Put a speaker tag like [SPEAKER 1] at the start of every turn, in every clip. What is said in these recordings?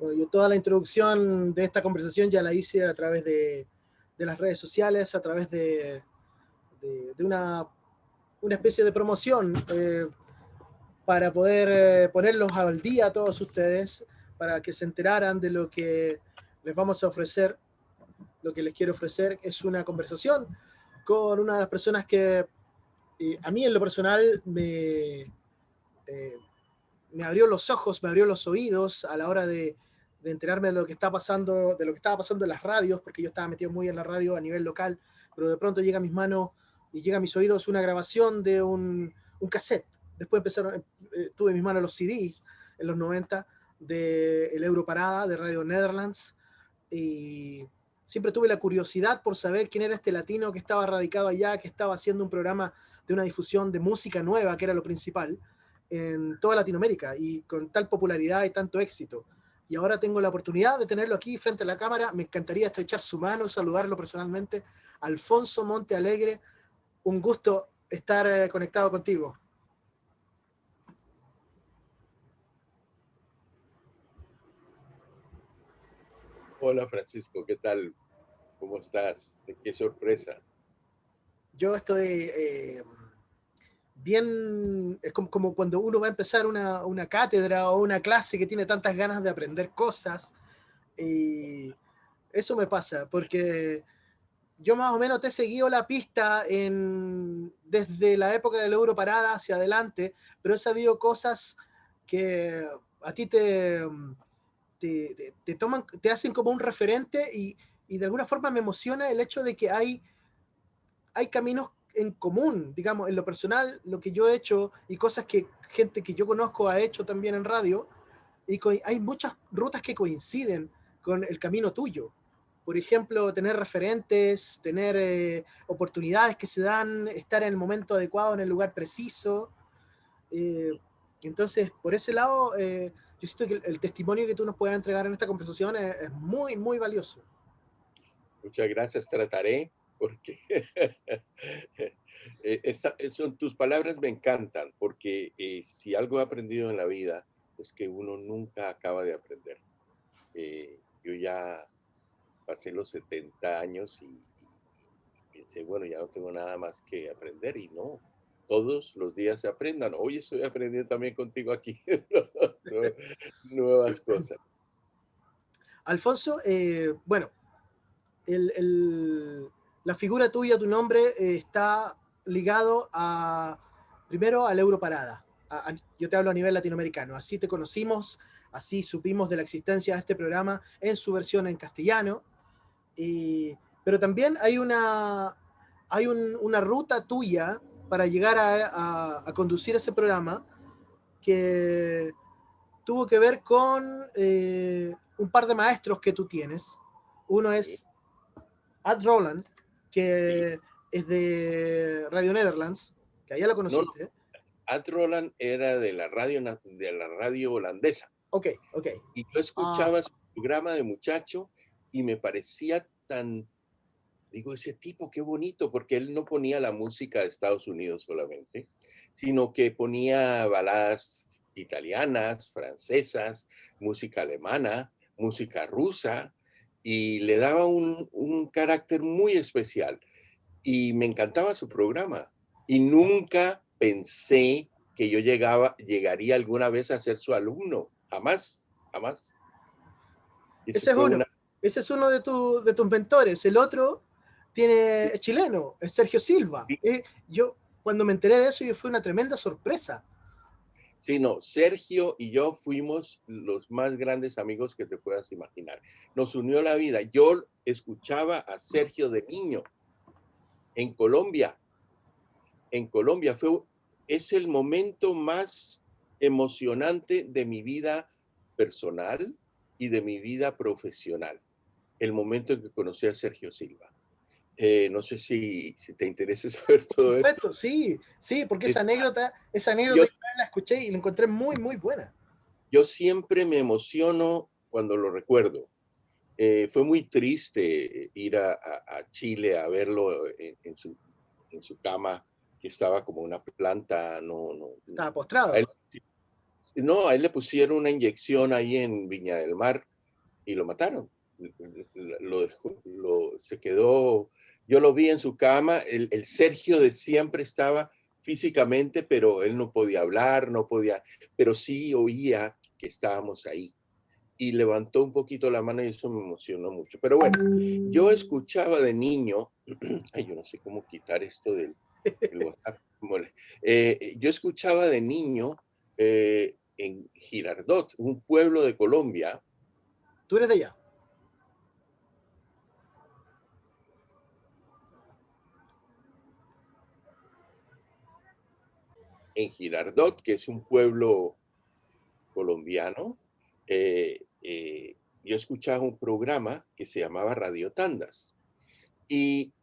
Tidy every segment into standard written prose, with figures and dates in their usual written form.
[SPEAKER 1] Bueno, yo toda la introducción de esta conversación ya la hice a través de las redes sociales, a través de una especie de promoción para poder ponerlos al día a todos ustedes, para que se enteraran de lo que les vamos a ofrecer. Lo que les quiero ofrecer es una conversación con una de las personas que a mí en lo personal me abrió los ojos, me abrió los oídos a la hora de enterarme de lo que está pasando, de lo que estaba pasando en las radios, porque yo estaba metido muy en la radio a nivel local, pero de pronto llega a mis manos y llega a mis oídos una grabación de un cassette. Después empezaron, tuve en mis manos los CDs en los 90 de El Europarada, de Radio Netherlands, y siempre tuve la curiosidad por saber quién era este latino que estaba radicado allá, que estaba haciendo un programa de una difusión de música nueva, que era lo principal, en toda Latinoamérica, y con tal popularidad y tanto éxito. Y ahora tengo la oportunidad de tenerlo aquí frente a la cámara. Me encantaría estrechar su mano, saludarlo personalmente. Alfonso Monte Alegre, un gusto estar conectado contigo.
[SPEAKER 2] Hola Francisco, ¿qué tal? ¿Cómo estás? Qué sorpresa.
[SPEAKER 1] Yo estoy bien, es como cuando uno va a empezar una cátedra o una clase que tiene tantas ganas de aprender cosas, y eso me pasa, porque yo más o menos te he seguido la pista desde la época del Europarada hacia adelante, pero he sabido cosas que a ti te toman, te hacen como un referente, y de alguna forma me emociona el hecho de que hay caminos en común, digamos, en lo personal, lo que yo he hecho y cosas que gente que yo conozco ha hecho también en radio, y hay muchas rutas que coinciden con el camino tuyo. Por ejemplo, tener referentes, tener oportunidades que se dan, estar en el momento adecuado, en el lugar preciso. Eh, entonces, por ese lado, yo siento que el testimonio que tú nos puedas entregar en esta conversación es muy, muy valioso.
[SPEAKER 2] Muchas gracias, trataré, porque tus palabras me encantan, porque si algo he aprendido en la vida es que uno nunca acaba de aprender. Yo ya pasé los 70 años y pensé, bueno, ya no tengo nada más que aprender y no. Todos los días se aprendan. Hoy estoy aprendiendo también contigo aquí nuevas cosas.
[SPEAKER 1] Alfonso, bueno, el, el, la figura tuya, tu nombre, está ligado primero al Europarada. Yo te hablo a nivel latinoamericano. Así te conocimos, así supimos de la existencia de este programa en su versión en castellano. Pero también hay una ruta tuya para llegar a conducir ese programa que tuvo que ver con un par de maestros que tú tienes. Uno
[SPEAKER 2] Sí,
[SPEAKER 1] es Ad Roland,
[SPEAKER 2] sí.
[SPEAKER 1] que es de Radio Netherlands, que allá lo
[SPEAKER 2] No, no,
[SPEAKER 1] conociste.
[SPEAKER 2] Ad Roland era de la radio holandesa.
[SPEAKER 1] Ok, ok.
[SPEAKER 2] Y yo
[SPEAKER 1] Ah,
[SPEAKER 2] escuchaba su programa de muchacho y me parecía tan, digo, ese tipo, qué bonito, porque él no ponía la música de Estados Unidos solamente, sino que ponía baladas italianas, francesas, música alemana, música rusa, y le daba un carácter muy especial. Y me encantaba su programa. Y nunca pensé que yo llegaría alguna vez a ser su alumno. Jamás, jamás. Eso
[SPEAKER 1] ese es
[SPEAKER 2] fue
[SPEAKER 1] uno.
[SPEAKER 2] una...
[SPEAKER 1] Ese es uno de tus mentores. El otro es chileno, es Sergio Silva. Yo, cuando me enteré de eso, fue una tremenda sorpresa.
[SPEAKER 2] Sí, no, Sergio y yo fuimos los más grandes amigos que te puedas imaginar. Nos unió la vida. Yo escuchaba a Sergio de niño en Colombia. En Colombia es el momento más emocionante de mi vida personal y de mi vida profesional. El momento en que conocí a Sergio Silva. No sé si te interesa saber
[SPEAKER 1] Por
[SPEAKER 2] todo esto.
[SPEAKER 1] supuesto, sí, sí, porque
[SPEAKER 2] Es-
[SPEAKER 1] esa anécdota
[SPEAKER 2] yo,
[SPEAKER 1] yo la escuché y la encontré muy, muy buena.
[SPEAKER 2] yo siempre me emociono cuando lo recuerdo. Fue muy triste ir a Chile a verlo en su cama, que estaba como una planta. No, no,
[SPEAKER 1] Estaba
[SPEAKER 2] a él,
[SPEAKER 1] postrado.
[SPEAKER 2] no, a él le pusieron una inyección ahí en Viña del Mar y lo mataron. Se quedó, yo lo vi en su cama, el Sergio de siempre estaba físicamente, pero él no podía hablar, no podía, pero sí oía que estábamos ahí. Y levantó un poquito la mano y eso me emocionó mucho. Pero bueno, yo escuchaba de niño, ay, yo no sé cómo quitar esto del WhatsApp. Yo escuchaba de niño en Girardot, un pueblo de Colombia.
[SPEAKER 1] Tú eres de allá.
[SPEAKER 2] En Girardot, que es un pueblo colombiano, yo escuchaba un programa que se llamaba Radio Tandas y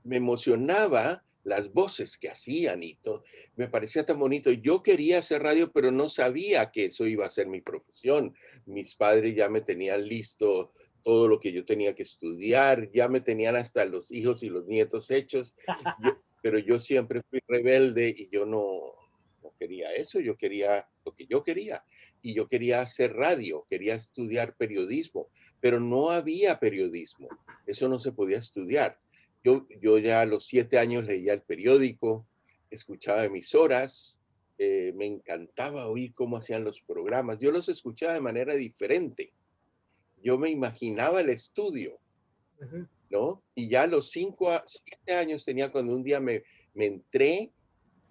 [SPEAKER 2] me emocionaba las voces que hacían y todo, me parecía tan bonito. Yo quería hacer radio, pero no sabía que eso iba a ser mi profesión. Mis padres ya me tenían listo todo lo que yo tenía que estudiar, ya me tenían hasta los hijos y los nietos hechos, pero yo siempre fui rebelde y yo no quería eso, yo quería lo que yo quería. Y yo quería hacer radio, quería estudiar periodismo, pero no había periodismo, eso no se podía estudiar. Yo ya a los 7 años leía el periódico, escuchaba emisoras, me encantaba oír cómo hacían los programas. Yo los escuchaba de manera diferente. Yo me imaginaba el estudio, ¿no? Y ya a los 7 años tenía cuando un día me entré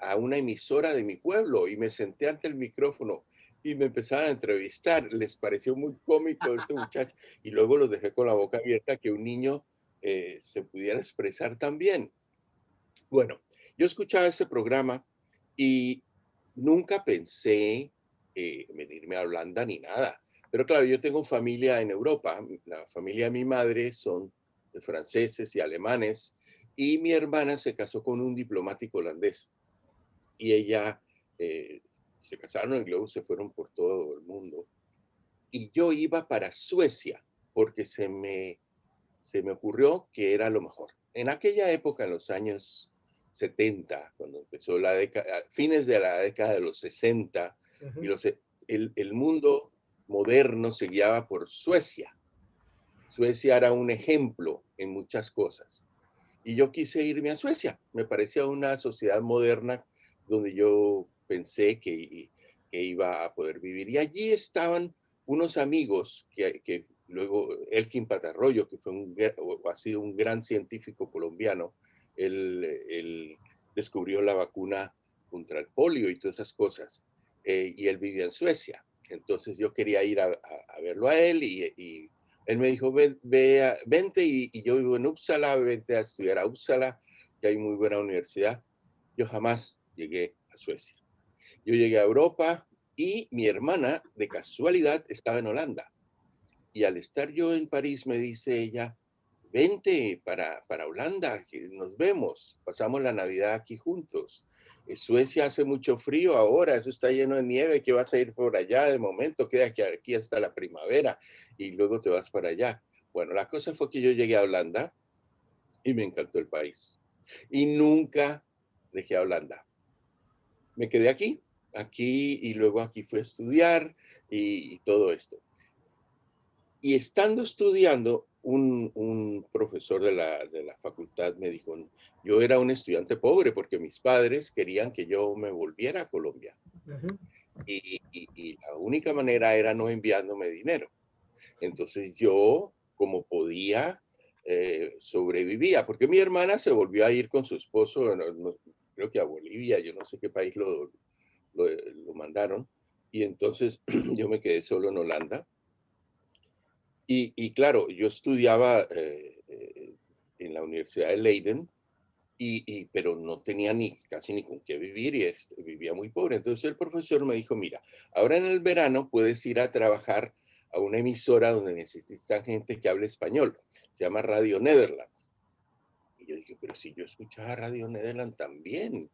[SPEAKER 2] a una emisora de mi pueblo y me senté ante el micrófono y me empezaron a entrevistar. Les pareció muy cómico este muchacho y luego los dejé con la boca abierta que un niño se pudiera expresar también. Bueno, yo escuchaba ese programa y nunca pensé venirme a Holanda ni nada. Pero claro, yo tengo familia en Europa. La familia de mi madre son de franceses y alemanes y mi hermana se casó con un diplomático holandés y ella se casaron y luego se fueron por todo el mundo. Y yo iba para Suecia porque se me ocurrió que era lo mejor. En aquella época, en los años 70, cuando empezó la década, fines de la década de los 60, y el mundo moderno se guiaba por Suecia. Suecia era un ejemplo en muchas cosas. Y yo quise irme a Suecia. Me parecía una sociedad moderna donde yo pensé que iba a poder vivir. Y allí estaban unos amigos que luego Elkin Patarroyo, que fue ha sido un gran científico colombiano, él descubrió la vacuna contra el polio y todas esas cosas. Y él vivía en Suecia. Entonces yo quería ir a verlo a él y él me dijo, vente y yo vivo en Uppsala, vente a estudiar a Uppsala, que hay muy buena universidad. Yo jamás llegué a Suecia. Yo llegué a Europa y mi hermana, de casualidad, estaba en Holanda. Y al estar yo en París, me dice ella, vente para Holanda, que nos vemos, pasamos la Navidad aquí juntos. En Suecia hace mucho frío ahora, eso está lleno de nieve, que vas a ir por allá de momento, queda aquí hasta la primavera y luego te vas para allá. Bueno, la cosa fue que yo llegué a Holanda y me encantó el país. Y nunca dejé a Holanda. Me quedé aquí y luego aquí fui a estudiar y todo esto. Y estando estudiando, un profesor de la facultad me dijo, yo era un estudiante pobre porque mis padres querían que yo me volviera a Colombia. Y la única manera era no enviándome dinero. Entonces yo, como podía, sobrevivía, porque mi hermana se volvió a ir con su esposo, creo que a Bolivia, yo no sé qué país lo mandaron. Y entonces yo me quedé solo en Holanda. Y claro, yo estudiaba en la Universidad de Leiden, pero no tenía casi ni con qué vivir y vivía muy pobre. Entonces el profesor me dijo, mira, ahora en el verano puedes ir a trabajar a una emisora donde necesitan gente que hable español. Se llama Radio Nederland. Y yo dije, pero si yo escuchaba Radio Nederland también.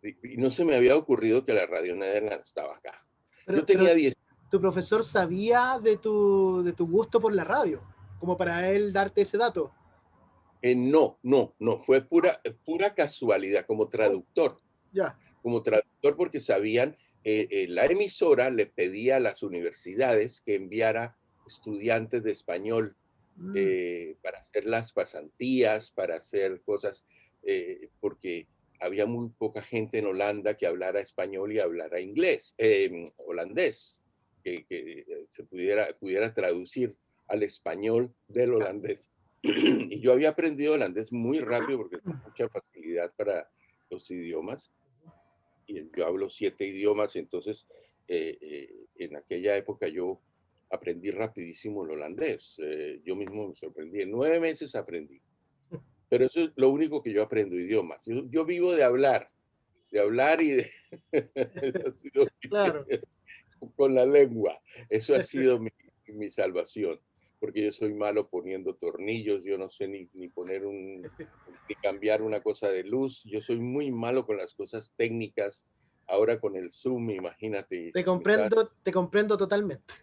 [SPEAKER 2] Y no se me había ocurrido que la Radio Nederland estaba acá. Yo
[SPEAKER 1] Pero
[SPEAKER 2] tenía 10.
[SPEAKER 1] tu profesor sabía de tu gusto por la radio, como para él darte ese dato.
[SPEAKER 2] No, fue pura casualidad como
[SPEAKER 1] Oh,
[SPEAKER 2] traductor.
[SPEAKER 1] ya.
[SPEAKER 2] Como traductor porque sabían, la emisora le pedía a las universidades que enviara estudiantes de español
[SPEAKER 1] Mm,
[SPEAKER 2] para hacer las pasantías, para hacer cosas, porque había muy poca gente en Holanda que hablara español y hablara inglés, holandés, que se pudiera traducir al español del
[SPEAKER 1] ya.
[SPEAKER 2] holandés. Y yo había aprendido holandés muy rápido porque tengo mucha facilidad para los idiomas. Y yo hablo 7 idiomas, entonces en aquella época yo aprendí rapidísimo el holandés. Yo mismo me sorprendí. En 9 meses aprendí. Pero eso es lo único que yo aprendo, idiomas. Yo vivo de hablar y de... Eso ha sido
[SPEAKER 1] Claro.
[SPEAKER 2] con la lengua. Eso ha sido mi salvación, porque yo soy malo poniendo tornillos, yo no sé ni poner ni cambiar una cosa de luz, yo soy muy malo con las cosas técnicas. Ahora con el Zoom, imagínate,
[SPEAKER 1] Te comprendo totalmente.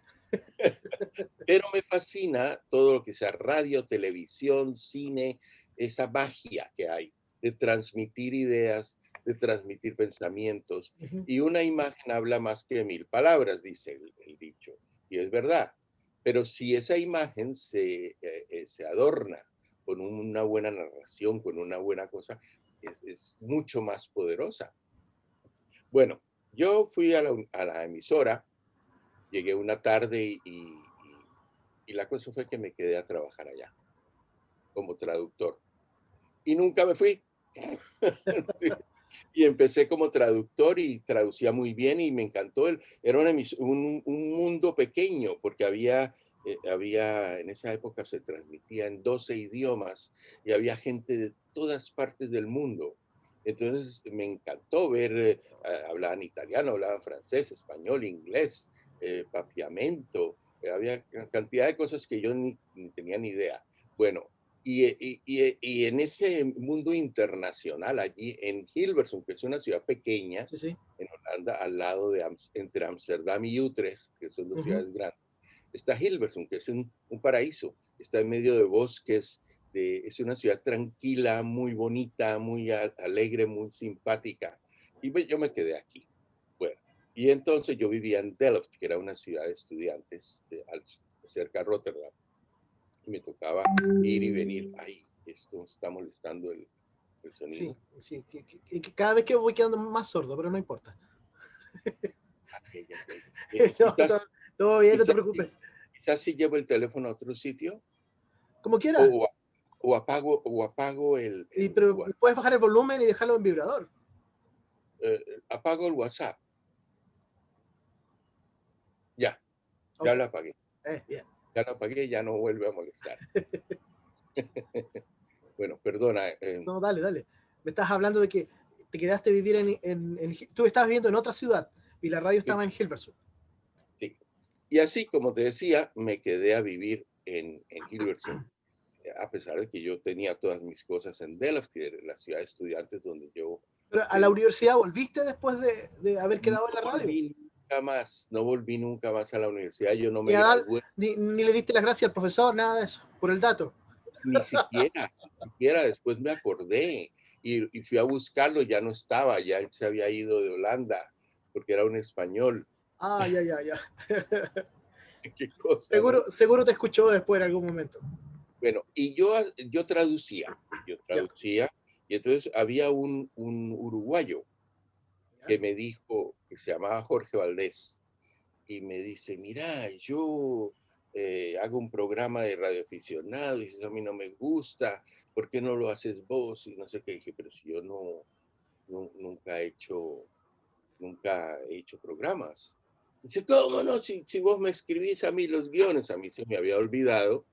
[SPEAKER 2] pero me fascina todo lo que sea radio, televisión, cine, esa magia que hay de transmitir ideas, de transmitir pensamientos.
[SPEAKER 1] Ujú.
[SPEAKER 2] Y una imagen habla más que 1000 palabras, dice el dicho. Y es verdad. Pero si esa imagen se adorna con una buena narración, con una buena cosa, es mucho más poderosa. Bueno, yo fui a la emisora, llegué una tarde y la cosa fue que me quedé a trabajar allá como traductor. Y nunca me fui. Y empecé como traductor y traducía muy bien y me encantó. Era un mundo pequeño porque en esa época se transmitía en 12 idiomas y había gente de todas partes del mundo. Entonces me encantó ver, hablaban italiano, hablaban francés, español, inglés, papiamento, había cantidad de cosas que yo ni tenía ni idea. Bueno, y en ese mundo internacional, allí en Hilversum, que es una ciudad pequeña
[SPEAKER 1] Sí, sí.
[SPEAKER 2] en Holanda, al lado entre Ámsterdam y Utrecht, que son dos
[SPEAKER 1] Ujú.
[SPEAKER 2] ciudades grandes, está Hilversum, que es un paraíso, está en medio de bosques, es una ciudad tranquila, muy bonita, muy alegre, muy simpática. Y yo me quedé aquí. Bueno, y entonces yo vivía en Delft, que era una ciudad de estudiantes cerca de Rotterdam y me tocaba ir y venir. Ay, esto está molestando el
[SPEAKER 1] Sí,
[SPEAKER 2] sonido.
[SPEAKER 1] sí. Que cada vez que voy quedando más sordo, pero no importa.
[SPEAKER 2] Ok, ok.
[SPEAKER 1] No, todo bien, no te
[SPEAKER 2] Quizás,
[SPEAKER 1] preocupes.
[SPEAKER 2] quizás si llevo el teléfono a otro sitio
[SPEAKER 1] Como quieras.
[SPEAKER 2] o, o apago
[SPEAKER 1] Pero puedes bajar el volumen y dejarlo en vibrador.
[SPEAKER 2] apago el WhatsApp. Ya,
[SPEAKER 1] Ok,
[SPEAKER 2] ya lo apagué.
[SPEAKER 1] bien.
[SPEAKER 2] Ya lo apagué, ya no vuelve a molestar. Bueno, perdona.
[SPEAKER 1] No, dale, dale. Me estás hablando de que te quedaste a vivir tú estabas viviendo en otra ciudad y la radio
[SPEAKER 2] Sí,
[SPEAKER 1] estaba en Hilversum.
[SPEAKER 2] sí. Y así, como te decía, me quedé a vivir en Hilversum, a pesar de que yo tenía todas mis cosas en Delft, que era la ciudad de estudiantes donde yo
[SPEAKER 1] Pero a la
[SPEAKER 2] eduqué.
[SPEAKER 1] universidad volviste después de haber
[SPEAKER 2] No
[SPEAKER 1] quedado en la radio.
[SPEAKER 2] volví nunca más, no volví nunca más a la universidad, yo no
[SPEAKER 1] Ni,
[SPEAKER 2] me gradué,
[SPEAKER 1] ni le diste las gracias al profesor, nada de eso, por el dato.
[SPEAKER 2] ni siquiera después me acordé y fui a buscarlo, ya no estaba, ya él se había ido de Holanda, porque era un español,
[SPEAKER 1] Ah, ya, ya, ya.
[SPEAKER 2] qué cosa,
[SPEAKER 1] Seguro,
[SPEAKER 2] ¿no?
[SPEAKER 1] seguro te escuchó después en algún momento.
[SPEAKER 2] Bueno, y yo
[SPEAKER 1] Ya,
[SPEAKER 2] traducía, y entonces había un uruguayo
[SPEAKER 1] ya.
[SPEAKER 2] que me dijo, que se llamaba Jorge Valdés, y me dice, mira, yo hago un programa de radioaficionado y eso a mí no me gusta, ¿por qué no lo haces vos? Y no sé qué, dije, pero si yo nunca he hecho programas. Dice, ¿cómo no? Si vos me escribís a mí los guiones, a mí se me había olvidado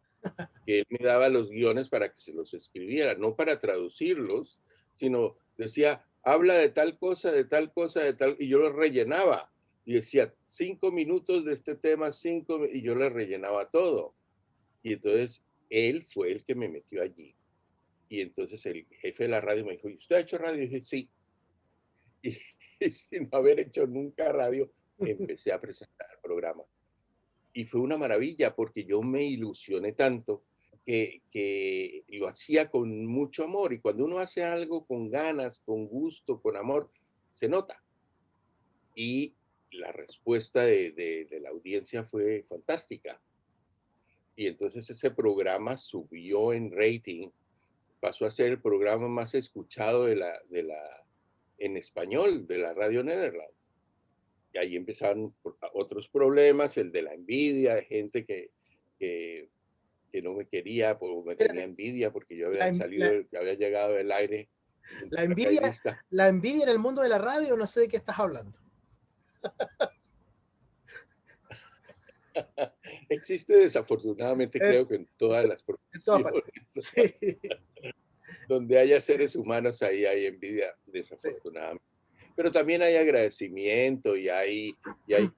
[SPEAKER 2] que él me daba los guiones para que se los escribiera, no para traducirlos, sino decía, habla de tal cosa, de tal cosa, de tal, y yo lo rellenaba. Y decía, 5 minutos de este tema, y yo le rellenaba todo. Y entonces él fue el que me metió allí. Y entonces el jefe de la radio me dijo, ¿y usted ha hecho radio? Y dije, sí. Y, y sin haber hecho nunca radio, empecé a presentar el programa. Y fue una maravilla porque yo me ilusioné tanto que lo hacía con mucho amor. Y cuando uno hace algo con ganas, con gusto, con amor, se nota. Y la respuesta de la audiencia fue fantástica. y entonces ese programa subió en rating, pasó a ser el programa más escuchado en español de la radio Netherlands. Y ahí empezaron otros problemas, el de la envidia, de gente que, que no me quería, o me tenía
[SPEAKER 1] Espérate,
[SPEAKER 2] envidia porque yo
[SPEAKER 1] la,
[SPEAKER 2] había
[SPEAKER 1] en-
[SPEAKER 2] salido, había llegado del aire como un
[SPEAKER 1] la envidia,
[SPEAKER 2] paracaidista.
[SPEAKER 1] la envidia en el mundo de la radio, no sé de qué estás hablando.
[SPEAKER 2] Existe desafortunadamente,
[SPEAKER 1] En,
[SPEAKER 2] creo que en todas las
[SPEAKER 1] en todas
[SPEAKER 2] profesiones,
[SPEAKER 1] partes. Sí,
[SPEAKER 2] donde haya seres humanos, ahí hay envidia,
[SPEAKER 1] sí,
[SPEAKER 2] desafortunadamente. Pero también hay agradecimiento y hay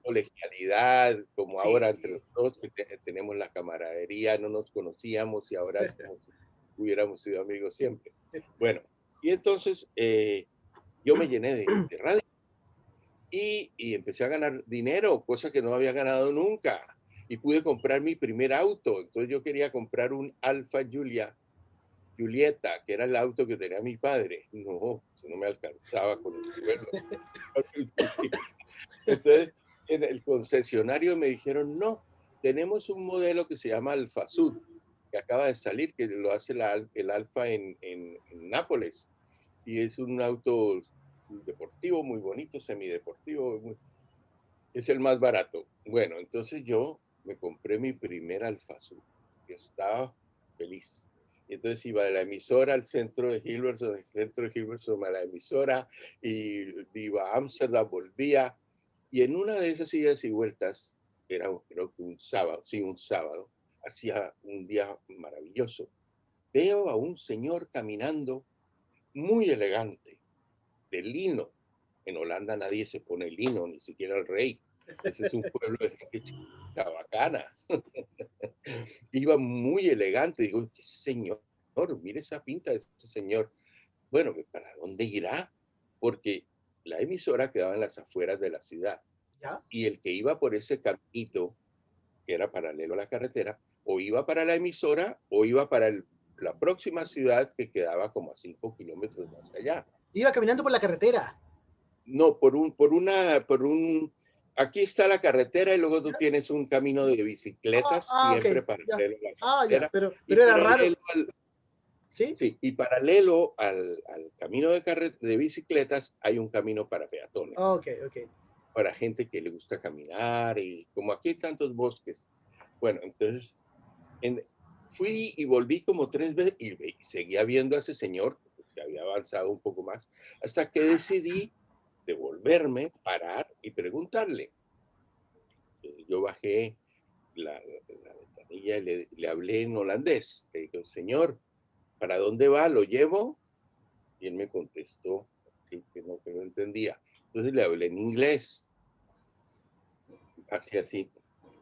[SPEAKER 2] colegialidad, como ahora entre
[SPEAKER 1] sí.
[SPEAKER 2] nosotros que tenemos la camaradería, no nos conocíamos y ahora es como si hubiéramos sido amigos siempre. Bueno, y entonces yo me llené de radio y empecé a ganar dinero, cosa que no había ganado nunca. Y pude comprar mi primer auto. Entonces yo quería comprar un Alfa Julieta, que era el auto que tenía mi padre. No, eso no me alcanzaba con el sueldo. Entonces, en el concesionario me dijeron, no, tenemos un modelo que se llama Alfa Sud, que acaba de salir, que lo hace el Alfa en Nápoles. Y es un auto deportivo muy bonito, semideportivo, es el más barato. Bueno, entonces yo me compré mi primer Alfa Sud. Yo estaba feliz. Y entonces iba de la emisora al centro de Hilversum, del centro de Hilversum a la emisora, y iba a Ámsterdam, volvía. Y en una de esas idas y vueltas, era creo que un sábado, sí, un sábado, hacía un día maravilloso. Veo a un señor caminando muy elegante, de lino. En Holanda nadie se pone lino, ni siquiera el rey. Ese es un pueblo de gente chabacana. Iba muy elegante. Digo, ¿qué señor? Mire esa pinta de ese señor. Bueno, ¿para dónde irá? Porque la emisora quedaba en las afueras de la ciudad.
[SPEAKER 1] ¿Ya?
[SPEAKER 2] Y el que iba por ese caminito, que era paralelo a la carretera, o iba para la emisora o iba para la próxima ciudad que quedaba como a 5 kilómetros más allá.
[SPEAKER 1] Iba caminando por la carretera.
[SPEAKER 2] No, aquí está la carretera y luego tú
[SPEAKER 1] ¿Ya?
[SPEAKER 2] tienes un camino de bicicletas
[SPEAKER 1] Ok,
[SPEAKER 2] siempre
[SPEAKER 1] ya.
[SPEAKER 2] paralelo a la
[SPEAKER 1] Ya,
[SPEAKER 2] carretera y
[SPEAKER 1] pero era raro, ¿sí?
[SPEAKER 2] sí, y paralelo al camino de bicicletas hay un camino para peatones,
[SPEAKER 1] Ok, ok.
[SPEAKER 2] para gente que le gusta caminar y como aquí hay tantos bosques. Bueno, entonces en- fui y volví como 3 veces y seguía viendo a ese señor que había avanzado un poco más hasta que decidí devolverme, parar y preguntarle. Yo bajé la ventanilla y le hablé en holandés. Le digo, señor, ¿para dónde va? ¿Lo llevo? Y él me contestó, sí, que no entendía. Entonces le hablé en inglés, así, así.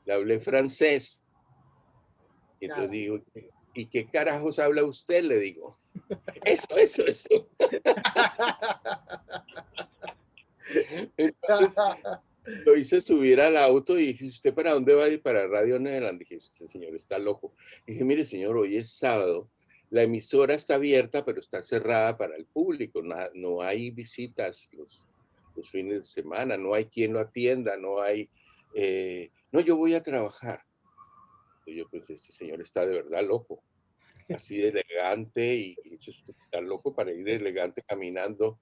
[SPEAKER 2] Le hablé francés. Y entonces
[SPEAKER 1] Nada.
[SPEAKER 2] digo, ¿y qué carajos habla usted? Le digo, eso. Entonces lo hice subir al auto y dije, ¿usted para dónde va? Y para Radio Nederland. Dije, este señor está loco. Dije, mire señor, hoy es sábado, la emisora está abierta, pero está cerrada para el público, no hay visitas los fines de semana, no hay quien lo atienda, no, yo voy a trabajar. Y yo, pues este señor está de verdad loco, así de elegante y está loco para ir elegante caminando.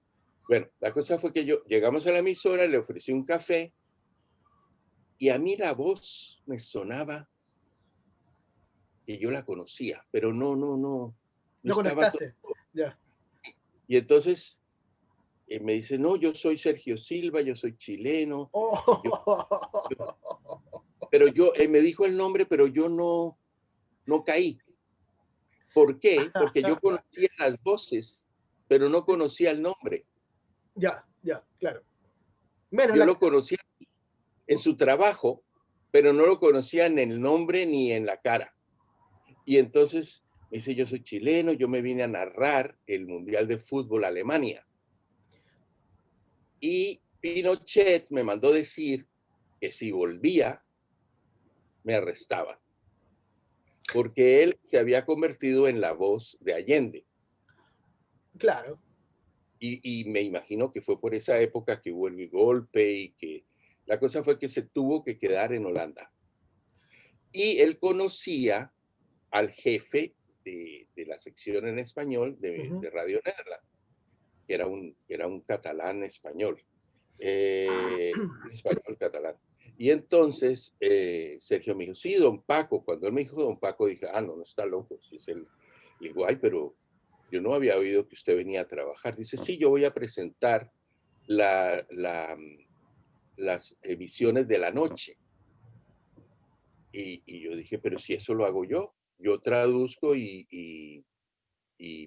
[SPEAKER 2] Bueno, la cosa fue que llegamos a la emisora, le ofrecí un café y a mí la voz me sonaba que yo la conocía, pero no
[SPEAKER 1] No
[SPEAKER 2] estaba todo.
[SPEAKER 1] conectaste. Ya.
[SPEAKER 2] Y entonces me dice, no, yo soy Sergio Silva, yo soy chileno, yo, yo-
[SPEAKER 1] Oh.
[SPEAKER 2] pero él me dijo el nombre, pero yo no caí. ¿Por qué? Porque yo conocía las voces, pero no conocía el nombre.
[SPEAKER 1] Ya, claro. Menos
[SPEAKER 2] Yo
[SPEAKER 1] la
[SPEAKER 2] lo
[SPEAKER 1] cara.
[SPEAKER 2] conocía en su trabajo, pero no lo conocía en el nombre ni en la cara. Y entonces me dice, yo soy chileno, yo me vine a narrar el Mundial de Fútbol Alemania. Y Pinochet me mandó decir que si volvía, me arrestaba, porque él se había convertido en la voz de Allende.
[SPEAKER 1] Claro.
[SPEAKER 2] Y me imagino que fue por esa época que hubo el golpe y que la cosa fue que se tuvo que quedar en Holanda. Y él conocía al jefe de la sección en español
[SPEAKER 1] Ujú.
[SPEAKER 2] de Radio Nederland, que era un catalán español, un español catalán. Y entonces Sergio me dijo, sí, don Paco. Cuando él me dijo don Paco, dije, ah, no, no está loco. Si es él. Le digo, ay, pero yo no había oído que usted venía a trabajar. Dice, sí, yo voy a presentar la, la, las emisiones de la noche. Y yo dije, pero si eso lo hago yo traduzco y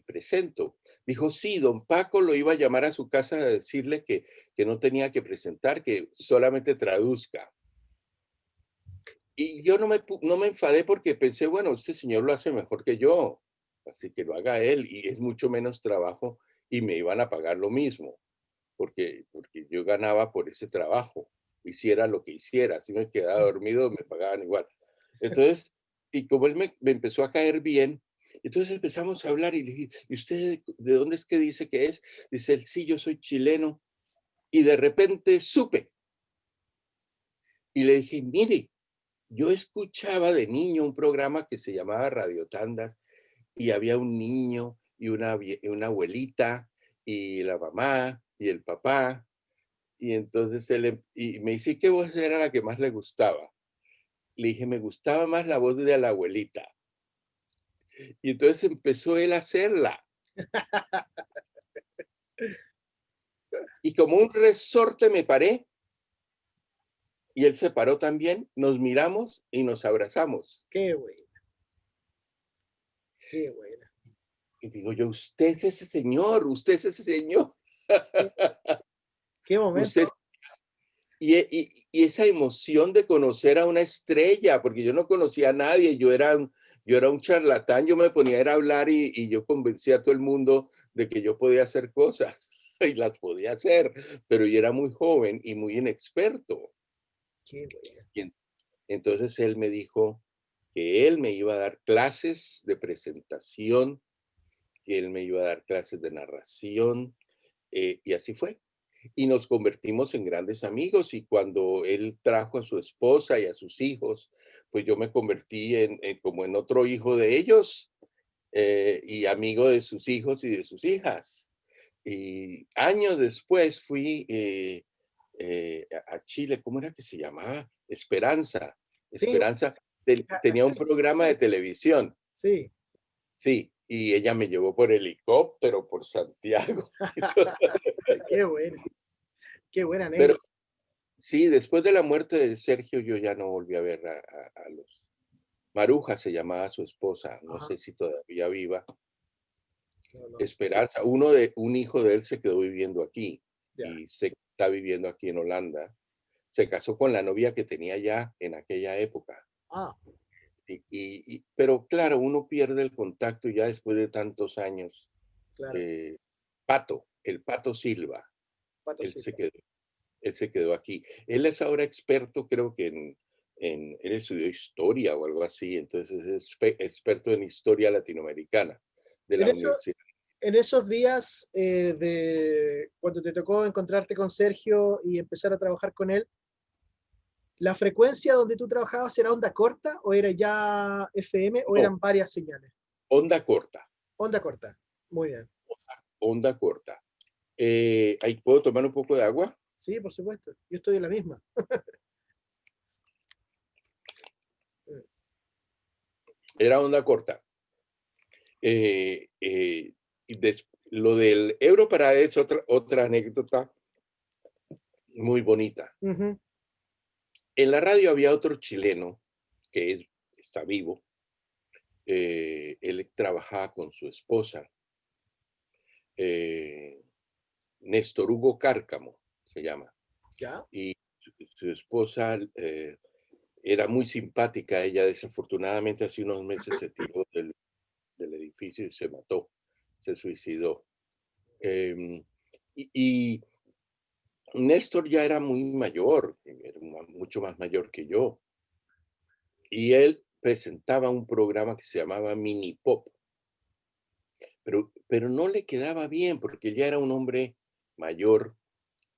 [SPEAKER 2] presento. Dijo, sí, don Paco lo iba a llamar a su casa a decirle que no tenía que presentar, que solamente traduzca. Y yo no me enfadé porque pensé, bueno, este señor lo hace mejor que yo, así que lo haga él y es mucho menos trabajo y me iban a pagar lo mismo, porque yo ganaba por ese trabajo, hiciera lo que hiciera, si me quedaba dormido me pagaban igual. Entonces, y como él me empezó a caer bien, entonces empezamos a hablar y le dije, ¿y usted de dónde es que dice que es? Dice él, sí, yo soy chileno. Y de repente supe y le dije, mire, yo escuchaba de niño un programa que se llamaba Radio Tandas y había un niño y una abuelita y la mamá y el papá. Y entonces y me dice, ¿qué voz era la que más le gustaba? Le dije, me gustaba más la voz de la abuelita. Y entonces empezó él a hacerla. Y como un resorte me paré y él se paró también, nos miramos y nos abrazamos.
[SPEAKER 1] Qué buena, qué buena.
[SPEAKER 2] Y digo yo, usted es ese señor, usted es ese señor.
[SPEAKER 1] Qué, qué
[SPEAKER 2] Usted,
[SPEAKER 1] momento.
[SPEAKER 2] y esa emoción de conocer a una estrella, porque yo no conocía a nadie, yo era un charlatán, yo me ponía a ir a hablar y yo convencía a todo el mundo de que yo podía hacer cosas y las podía hacer, pero yo era muy joven y muy inexperto.
[SPEAKER 1] Qué buena.
[SPEAKER 2] Y entonces él me dijo que él me iba a dar clases de presentación, que él me iba a dar clases de narración, y así fue. Y nos convertimos en grandes amigos y cuando él trajo a su esposa y a sus hijos, pues yo me convertí como en otro hijo de ellos y amigo de sus hijos y de sus hijas. Y años después fui a Chile, ¿cómo era que se llamaba? Esperanza.
[SPEAKER 1] Sí,
[SPEAKER 2] Esperanza tenía un
[SPEAKER 1] actriz.
[SPEAKER 2] programa de televisión,
[SPEAKER 1] Sí.
[SPEAKER 2] sí, y ella me llevó por helicóptero, por Santiago.
[SPEAKER 1] Qué buena, qué buena
[SPEAKER 2] Pero
[SPEAKER 1] anécdota.
[SPEAKER 2] sí, después de la muerte de Sergio, yo ya no volví a ver a los. Maruja se llamaba su esposa, no
[SPEAKER 1] Ajá.
[SPEAKER 2] sé si todavía viva.
[SPEAKER 1] No, no sé.
[SPEAKER 2] Esperanza, un hijo de él se quedó viviendo aquí
[SPEAKER 1] Ya.
[SPEAKER 2] y se está viviendo aquí en Holanda. Se casó con la novia que tenía ya en aquella época.
[SPEAKER 1] Ah,
[SPEAKER 2] Pero claro, uno pierde el contacto ya después de tantos años.
[SPEAKER 1] claro.
[SPEAKER 2] Eh, el Pato Silva,
[SPEAKER 1] Pato
[SPEAKER 2] él se
[SPEAKER 1] Silva.
[SPEAKER 2] quedó él se quedó aquí. Él es ahora experto, creo que él estudió historia o algo así, entonces es experto en historia latinoamericana de
[SPEAKER 1] En
[SPEAKER 2] la
[SPEAKER 1] eso,
[SPEAKER 2] universidad.
[SPEAKER 1] en esos días de cuando te tocó encontrarte con Sergio y empezar a trabajar con él, ¿la frecuencia donde tú trabajabas era onda corta o era ya FM o
[SPEAKER 2] No,
[SPEAKER 1] eran varias señales?
[SPEAKER 2] onda corta,
[SPEAKER 1] Onda corta. Muy bien.
[SPEAKER 2] onda corta. ¿Ahí puedo tomar un poco de agua?
[SPEAKER 1] Sí, por supuesto. Yo estoy en la misma.
[SPEAKER 2] Era onda corta. Y lo del Europarade es otra anécdota muy bonita.
[SPEAKER 1] Ujú.
[SPEAKER 2] En la radio había otro chileno está vivo. Él trabajaba con su esposa, eh, Néstor Hugo Cárcamo, se llama.
[SPEAKER 1] ¿Ya?
[SPEAKER 2] Y su esposa era muy simpática. Ella desafortunadamente hace unos meses se tiró del edificio y se mató, se suicidó. Em, y Néstor ya era muy mayor, era mucho más mayor que yo. Y él presentaba un programa que se llamaba Mini Pop, pero no le quedaba bien porque ya era un hombre mayor,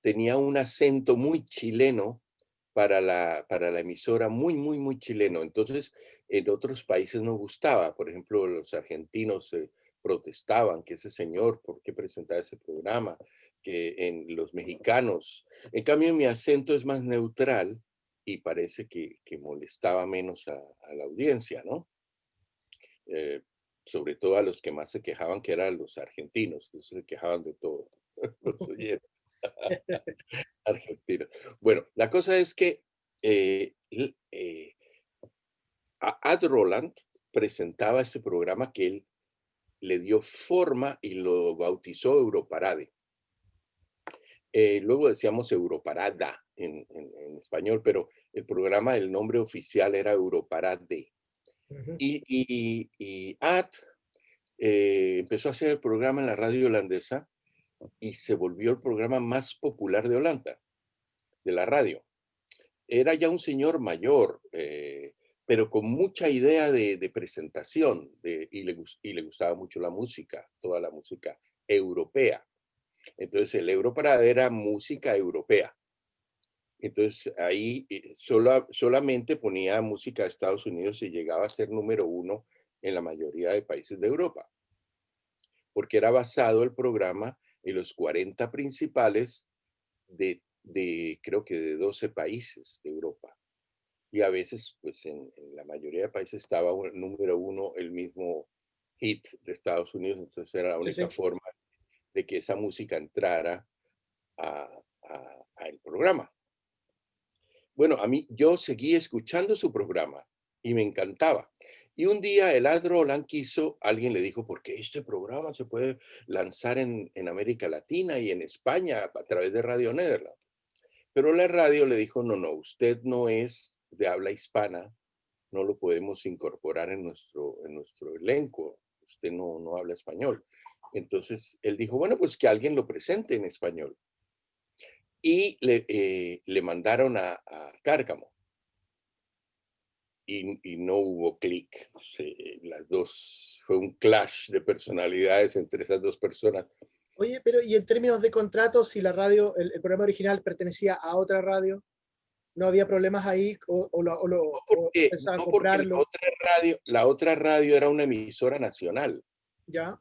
[SPEAKER 2] tenía un acento muy chileno para la emisora, muy, muy, muy chileno. Entonces, en otros países no gustaba. Por ejemplo, los argentinos protestaban que ese señor, ¿por qué presentaba ese programa? Que en los mexicanos. En cambio, mi acento es más neutral y parece que molestaba menos a la audiencia, ¿no? Eh, Sobre todo a los que más se quejaban, que eran los argentinos, que se quejaban de todo. Los oyentes argentinos. Bueno, la cosa es que Ad Roland presentaba ese programa que él le dio forma y lo bautizó Europarade. Luego decíamos Europarada en español, pero el programa, el nombre oficial era Europarade.
[SPEAKER 1] Ujú.
[SPEAKER 2] Y Ad empezó a hacer el programa en la radio holandesa y se volvió el programa más popular de Holanda, de la radio. Era ya un señor mayor, pero con mucha idea de presentación y le gustaba mucho la música, toda la música europea. Entonces el Europarade era música europea. Entonces ahí solamente ponía música de Estados Unidos y llegaba a ser número uno en la mayoría de países de Europa, porque era basado el programa en los 40 principales creo que de 12 países de Europa. Y a veces, pues en la mayoría de países estaba número uno el mismo hit de Estados Unidos, entonces era la
[SPEAKER 1] Sí,
[SPEAKER 2] única
[SPEAKER 1] sí.
[SPEAKER 2] forma de que esa música entrara al programa. Bueno, yo seguí escuchando su programa y me encantaba. Y un día el Ad Roland alguien le dijo, ¿por qué este programa se puede lanzar en América Latina y en España a través de Radio Netherlands? Pero la radio le dijo, no, no, usted no es de habla hispana, no lo podemos incorporar en nuestro elenco, usted no habla español. Entonces él dijo, bueno, pues que alguien lo presente en español. Y le mandaron a Cárcamo y no hubo clic. Las dos, fue un clash de personalidades entre esas dos personas.
[SPEAKER 1] Oye, pero y en términos de contratos, si la radio, el programa original pertenecía a otra radio, ¿no había problemas ahí o pensaban
[SPEAKER 2] No porque
[SPEAKER 1] comprarlo?
[SPEAKER 2] la otra radio era una emisora nacional.
[SPEAKER 1] Ya,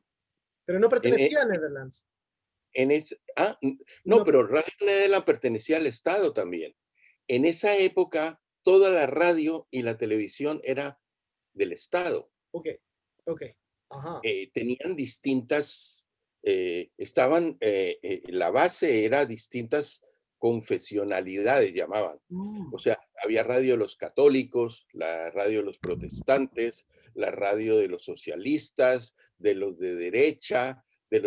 [SPEAKER 1] pero no
[SPEAKER 2] En,
[SPEAKER 1] pertenecía a Netherlands.
[SPEAKER 2] no,
[SPEAKER 1] No,
[SPEAKER 2] pero Radio Nederland pertenecía al Estado también. En esa época, toda la radio y la televisión era del Estado.
[SPEAKER 1] ok, ok, ajá.
[SPEAKER 2] Tenían distintas, la base era distintas confesionalidades, llamaban. O
[SPEAKER 1] Mm,
[SPEAKER 2] sea, había radio de los católicos, la radio de los protestantes, la radio de los socialistas, de los de derecha, de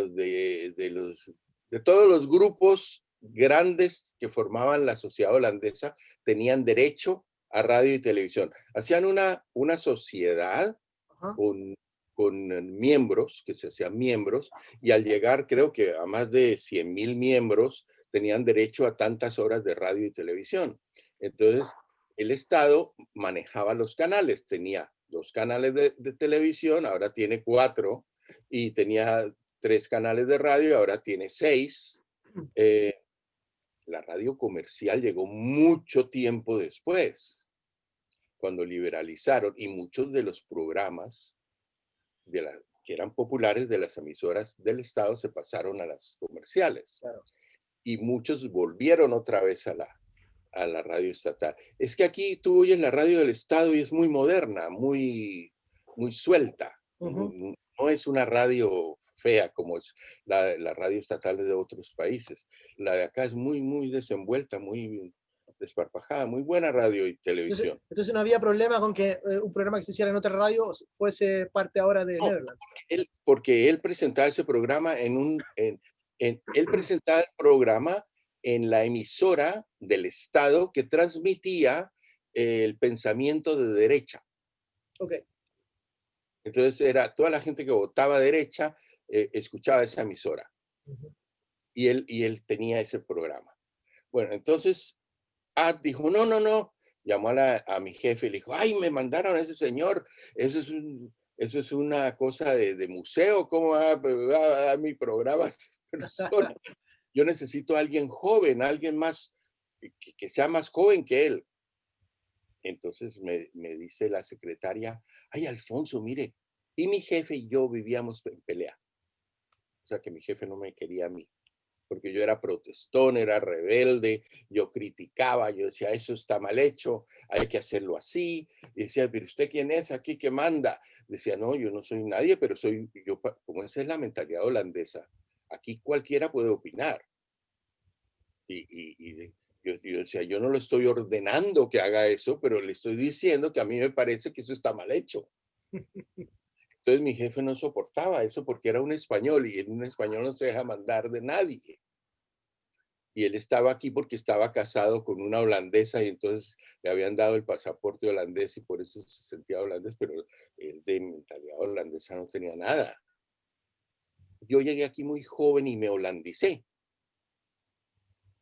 [SPEAKER 2] todos los grupos grandes que formaban la sociedad holandesa, tenían derecho a radio y televisión. Hacían una sociedad
[SPEAKER 1] ajá.
[SPEAKER 2] con, con miembros, que se hacían miembros, y al llegar creo que a más de 100,000 miembros tenían derecho a tantas horas de radio y televisión. Entonces, el Estado manejaba los canales, tenía 2 canales de televisión, ahora tiene 4, y tenía 3 canales de radio, ahora tiene 6. Eh, la radio comercial llegó mucho tiempo después, cuando liberalizaron, y muchos de los programas que eran populares de las emisoras del Estado se pasaron a las comerciales
[SPEAKER 1] Claro.
[SPEAKER 2] y muchos volvieron otra vez a la radio estatal. Es que aquí tú oyes la radio del Estado y es muy moderna, muy suelta.
[SPEAKER 1] Ujú.
[SPEAKER 2] No es una radio fea como es la radio estatal de otros países. La de acá es muy desenvuelta, muy desparpajada, muy buena radio y televisión.
[SPEAKER 1] Entonces no había problema con que un programa que se hiciera en otra radio fuese parte ahora de
[SPEAKER 2] No,
[SPEAKER 1] Netherlands.
[SPEAKER 2] porque él presentaba ese programa él presentaba el programa en la emisora del Estado que transmitía el pensamiento de derecha.
[SPEAKER 1] Ok.
[SPEAKER 2] Entonces era toda la gente que votaba derecha, escuchaba esa emisora
[SPEAKER 1] Ujú.
[SPEAKER 2] y él tenía ese programa. Bueno, entonces dijo, no, no, no, llamó a mi jefe y le dijo, ay, me mandaron a ese señor, eso es una cosa de museo, ¿cómo va a dar mi programa a esa persona? Yo necesito a alguien joven, alguien más, que sea más joven que él. Entonces me dice la secretaria, ay, Alfonso, mire, y mi jefe y yo vivíamos en pelea. O sea, que mi jefe no me quería a mí, porque yo era protestón, era rebelde, yo criticaba, yo decía, eso está mal hecho, hay que hacerlo así. Y decía, pero ¿usted quién es aquí que manda? Decía, no, yo no soy nadie, pero soy yo, como esa es la mentalidad holandesa. Aquí cualquiera puede opinar. Yo decía, yo no lo estoy ordenando que haga eso, pero le estoy diciendo que a mí me parece que eso está mal hecho. Entonces mi jefe no soportaba eso porque era un español y en un español no se deja mandar de nadie. Y él estaba aquí porque estaba casado con una holandesa y entonces le habían dado el pasaporte holandés y por eso se sentía holandés, pero él de mentalidad holandesa no tenía nada. Yo llegué aquí muy joven y me holandicé.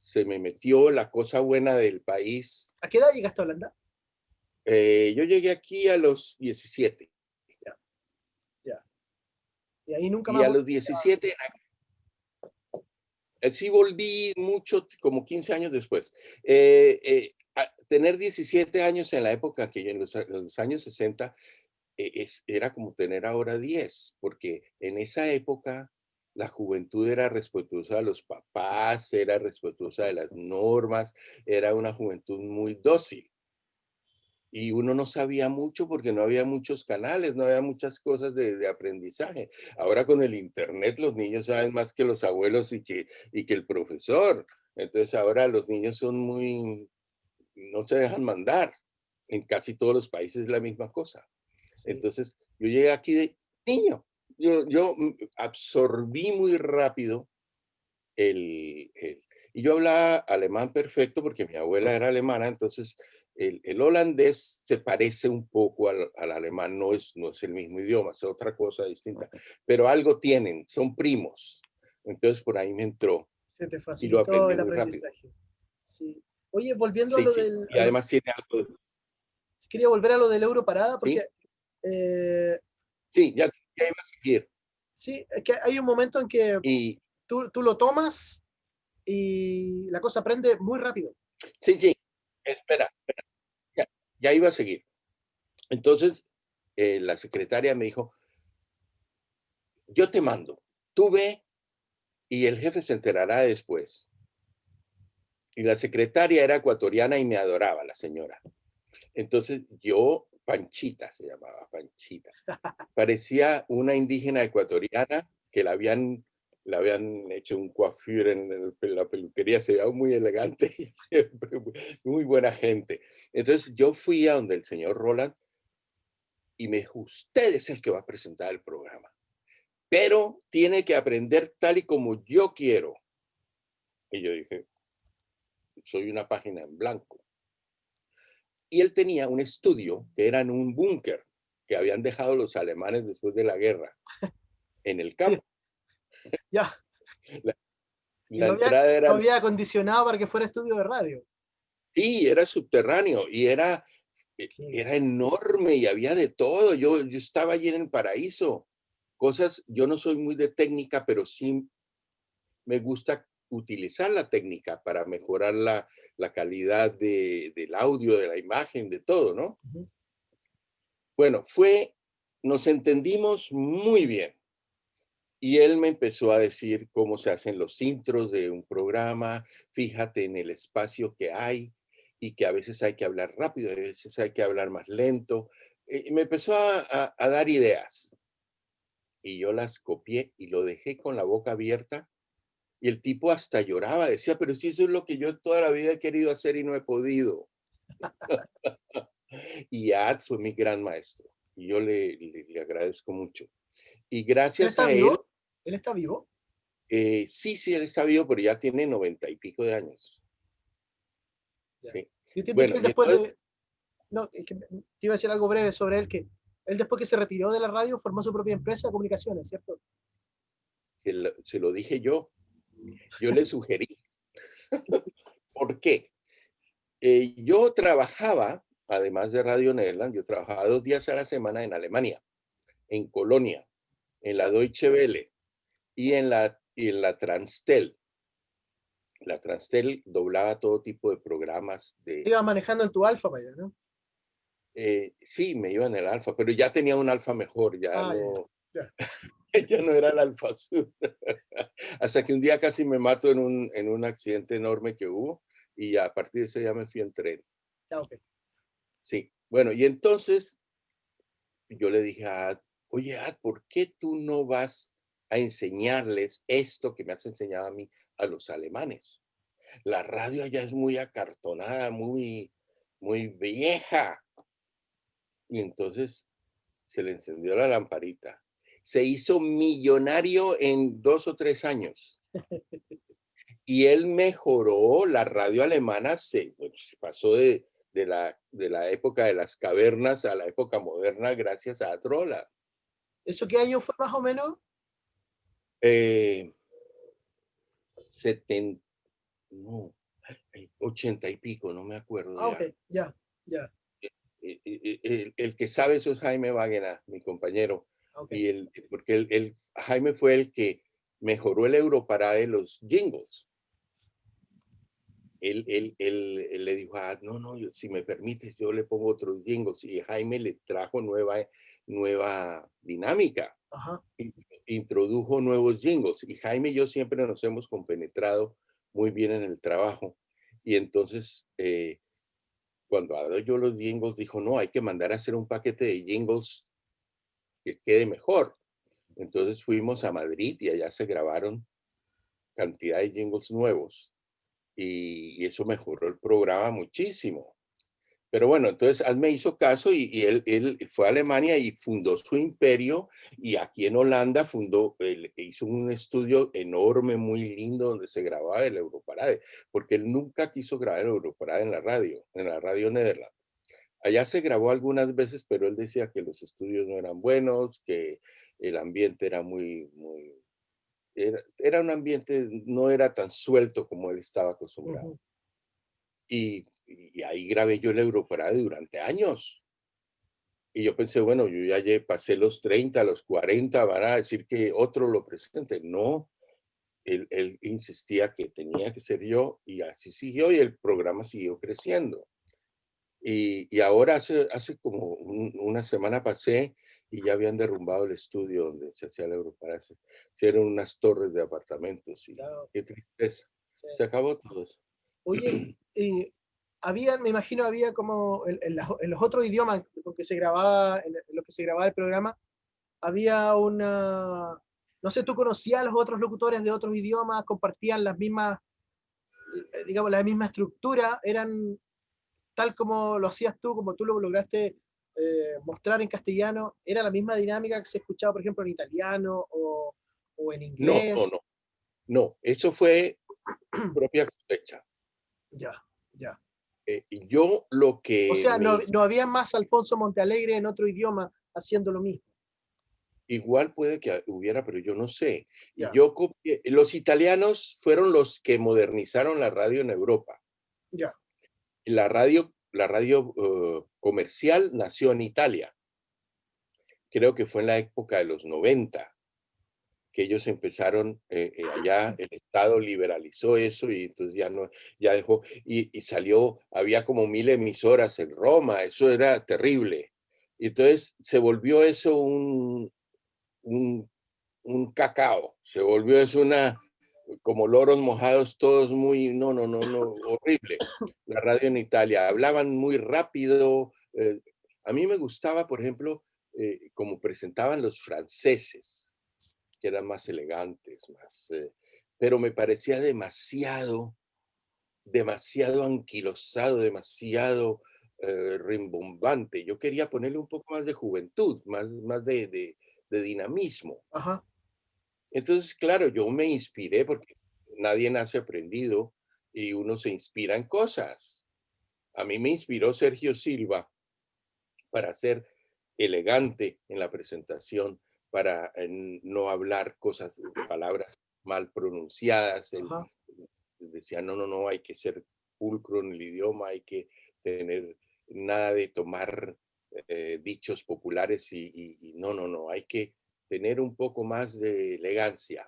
[SPEAKER 2] Se me metió la cosa buena del país.
[SPEAKER 1] ¿A qué edad llegaste a Holanda?
[SPEAKER 2] Yo llegué aquí a los 17.
[SPEAKER 1] Ya, ya. Y ahí nunca
[SPEAKER 2] Y
[SPEAKER 1] más
[SPEAKER 2] a los
[SPEAKER 1] volviste
[SPEAKER 2] 17 sí volví mucho, como 15 años después. Tener 17 años en la época que en los años 60 era como tener ahora 10, porque en esa época la juventud era respetuosa de los papás, era respetuosa de las normas, era una juventud muy dócil. Y uno no sabía mucho porque no había muchos canales, no había muchas cosas de aprendizaje. Ahora con el internet los niños saben más que los abuelos y que el profesor. Entonces ahora los niños son muy, no se dejan mandar. En casi todos los países es la misma cosa.
[SPEAKER 1] sí.
[SPEAKER 2] Entonces yo llegué aquí de niño. Yo absorbí muy rápido y yo hablaba alemán perfecto porque mi abuela era alemana, entonces el holandés se parece un poco al alemán, no es el mismo idioma, es otra cosa distinta, pero algo tienen, son primos. Entonces por ahí me entró
[SPEAKER 1] Se te
[SPEAKER 2] y lo
[SPEAKER 1] facilitó
[SPEAKER 2] aprendí
[SPEAKER 1] el
[SPEAKER 2] muy rápido.
[SPEAKER 1] aprendizaje. Sí. Oye, volviendo a
[SPEAKER 2] Sí,
[SPEAKER 1] lo
[SPEAKER 2] sí.
[SPEAKER 1] del,
[SPEAKER 2] Y además tiene algo,
[SPEAKER 1] quería volver a lo del euro parada
[SPEAKER 2] ¿sí?
[SPEAKER 1] porque eh,
[SPEAKER 2] Sí, ya iba a seguir.
[SPEAKER 1] sí, es que hay un momento en que
[SPEAKER 2] Y
[SPEAKER 1] tú lo tomas y la cosa aprende muy rápido.
[SPEAKER 2] sí, sí, espera, ya, ya iba a seguir. Entonces la secretaria me dijo, yo te mando, tú ve y el jefe se enterará después. Y la secretaria era ecuatoriana y me adoraba la señora. Entonces yo, Panchita se llamaba, Panchita. Parecía una indígena ecuatoriana que le habían hecho un coiffure en la peluquería, se veía muy elegante y siempre muy buena gente. Entonces yo fui a donde el señor Roland y me dijo, usted es el que va a presentar el programa, pero tiene que aprender tal y como yo quiero. Y yo dije, soy una página en blanco. Y él tenía un estudio que era en un búnker que habían dejado los alemanes después de la guerra en el campo.
[SPEAKER 1] Ya,
[SPEAKER 2] La,
[SPEAKER 1] y
[SPEAKER 2] la entrada
[SPEAKER 1] lo
[SPEAKER 2] era,
[SPEAKER 1] había acondicionado para que fuera estudio de radio.
[SPEAKER 2] sí, era subterráneo y
[SPEAKER 1] Qué
[SPEAKER 2] era enorme y había de todo. Yo estaba allí en el paraíso. Cosas, yo no soy muy de técnica, pero sí me gusta utilizar la técnica para mejorar la calidad del audio, de la imagen, de todo, ¿no?
[SPEAKER 1] uh-huh.
[SPEAKER 2] Bueno, nos entendimos muy bien. Y él me empezó a decir cómo se hacen los intros de un programa, fíjate en el espacio que hay y que a veces hay que hablar rápido, a veces hay que hablar más lento. Y me empezó a dar ideas y yo las copié y lo dejé con la boca abierta y el tipo hasta lloraba, decía, pero si eso es lo que yo toda la vida he querido hacer y no he podido. Y Ad fue mi gran maestro y yo le agradezco mucho. Y
[SPEAKER 1] ¿Él
[SPEAKER 2] gracias
[SPEAKER 1] está
[SPEAKER 2] a él,
[SPEAKER 1] vivo? ¿Él está vivo?
[SPEAKER 2] sí, sí, él está vivo, pero ya tiene 90 y pico de años.
[SPEAKER 1] Ya.
[SPEAKER 2] Sí.
[SPEAKER 1] Yo entiendo que
[SPEAKER 2] Bueno,
[SPEAKER 1] él
[SPEAKER 2] y
[SPEAKER 1] después
[SPEAKER 2] entonces
[SPEAKER 1] de... No, es que te iba a decir algo breve sobre él, que él después que se retiró de la radio formó su propia empresa de comunicaciones, ¿cierto?
[SPEAKER 2] se lo dije yo le sugerí. ¿Por qué? Yo trabajaba, además de Radio Nederland, yo trabajaba 2 días a la semana en Alemania, en Colonia, en la Deutsche Welle y en la Transtel. La Transtel doblaba todo tipo de programas
[SPEAKER 1] Te
[SPEAKER 2] de...
[SPEAKER 1] ibas manejando en tu Alfa para allá, ¿no?
[SPEAKER 2] sí, me iba en el Alfa, pero ya tenía un Alfa mejor, ya
[SPEAKER 1] Ah, ya, ya.
[SPEAKER 2] no,
[SPEAKER 1] Ya,
[SPEAKER 2] ya no era el Alfa Sur. Hasta que un día casi me mato en un accidente enorme que hubo y a partir de ese día me fui en tren.
[SPEAKER 1] ya, ok.
[SPEAKER 2] Sí, bueno, y entonces yo le dije a Ad, oye, Ad, ¿por qué tú no vas a enseñarles esto que me has enseñado a mí a los alemanes? La radio allá es muy acartonada, muy vieja. Y entonces se le encendió la lamparita. Se hizo millonario en 2 o 3 años. Y él mejoró la radio alemana, se pues, pasó de la época de las cavernas a la época moderna gracias a Trolla.
[SPEAKER 1] ¿Eso qué año fue más o menos?
[SPEAKER 2] Eh, 70, no, 80 y pico, no me acuerdo
[SPEAKER 1] Ah, ok,
[SPEAKER 2] ya.
[SPEAKER 1] ya, ya,
[SPEAKER 2] El que sabe eso es Jaime Wagener, mi compañero.
[SPEAKER 1] ok.
[SPEAKER 2] Y porque Jaime fue el que mejoró el Europarade de los jingles. Él le dijo, no, no, si me permites, yo le pongo otros jingles. Y Jaime le trajo nueva dinámica,
[SPEAKER 1] Ajá.
[SPEAKER 2] introdujo nuevos jingles. Y Jaime y yo siempre nos hemos compenetrado muy bien en el trabajo. Y entonces, cuando yo los jingles, dijo, no, hay que mandar a hacer un paquete de jingles que quede mejor. Entonces fuimos a Madrid y allá se grabaron cantidad de jingles nuevos y eso mejoró el programa muchísimo. Pero bueno, entonces Al me hizo caso y él fue a Alemania y fundó su imperio y aquí en Holanda hizo un estudio enorme, muy lindo, donde se grababa el Europarade, porque él nunca quiso grabar el Europarade en la radio Nederland. Allá se grabó algunas veces, pero él decía que los estudios no eran buenos, que el ambiente era era un ambiente, no era tan suelto como él estaba acostumbrado.
[SPEAKER 1] Ujú.
[SPEAKER 2] Y ahí grabé yo el Europarade durante años. Y yo pensé, bueno, yo ya pasé los 30, los 40, van a decir que otro lo presente. No, él insistía que tenía que ser yo y así siguió y el programa siguió creciendo. Y ahora hace como una semana pasé y ya habían derrumbado el estudio donde se hacía el Europarade. Se eran unas torres de apartamentos y
[SPEAKER 1] Claro,
[SPEAKER 2] qué tristeza.
[SPEAKER 1] sí.
[SPEAKER 2] Se acabó todo eso.
[SPEAKER 1] Oye, había, me imagino, había como en los otros idiomas con que se grababa, en los que se grababa el programa, había una, no sé, ¿tú conocías a los otros locutores de otros idiomas? ¿Compartían las mismas, digamos, la misma estructura? ¿Eran tal como lo hacías tú, como tú lo lograste mostrar en castellano? ¿Era la misma dinámica que se escuchaba, por ejemplo, en italiano o en
[SPEAKER 2] No, no,
[SPEAKER 1] inglés?
[SPEAKER 2] no, no. Eso fue propia cosecha.
[SPEAKER 1] Ya, ya.
[SPEAKER 2] Y yo lo
[SPEAKER 1] O
[SPEAKER 2] que
[SPEAKER 1] sea, no, no había más Alfonso Montealegre en otro idioma haciendo lo mismo.
[SPEAKER 2] igual puede que hubiera, pero yo no sé. Y
[SPEAKER 1] Ya,
[SPEAKER 2] yo copié, los italianos fueron los que modernizaron la radio en Europa.
[SPEAKER 1] ya.
[SPEAKER 2] La radio comercial nació en Italia. Creo que fue en la época de los 90 que ellos empezaron allá, el Estado liberalizó eso y entonces ya no, ya dejó, y salió, había como 1000 emisoras en Roma, eso era terrible. Y entonces se volvió eso un, un cacao, se volvió eso como loros mojados, todos muy, no, no, no, no, horrible. La radio en Italia, hablaban muy rápido. A mí me gustaba, por ejemplo, como presentaban los franceses, que eran más elegantes, pero me parecía demasiado anquilosado, demasiado rimbombante. Yo quería ponerle un poco más de juventud, más de dinamismo.
[SPEAKER 1] Ajá.
[SPEAKER 2] Entonces, claro, yo me inspiré porque nadie nace aprendido y uno se inspira en cosas. A mí me inspiró Sergio Silva para ser elegante en la presentación, para no hablar palabras mal pronunciadas. Él
[SPEAKER 1] Ajá.
[SPEAKER 2] decía, no, no, no, hay que ser pulcro en el idioma, hay que tener nada de tomar dichos populares y no, no, no, hay que tener un poco más de elegancia.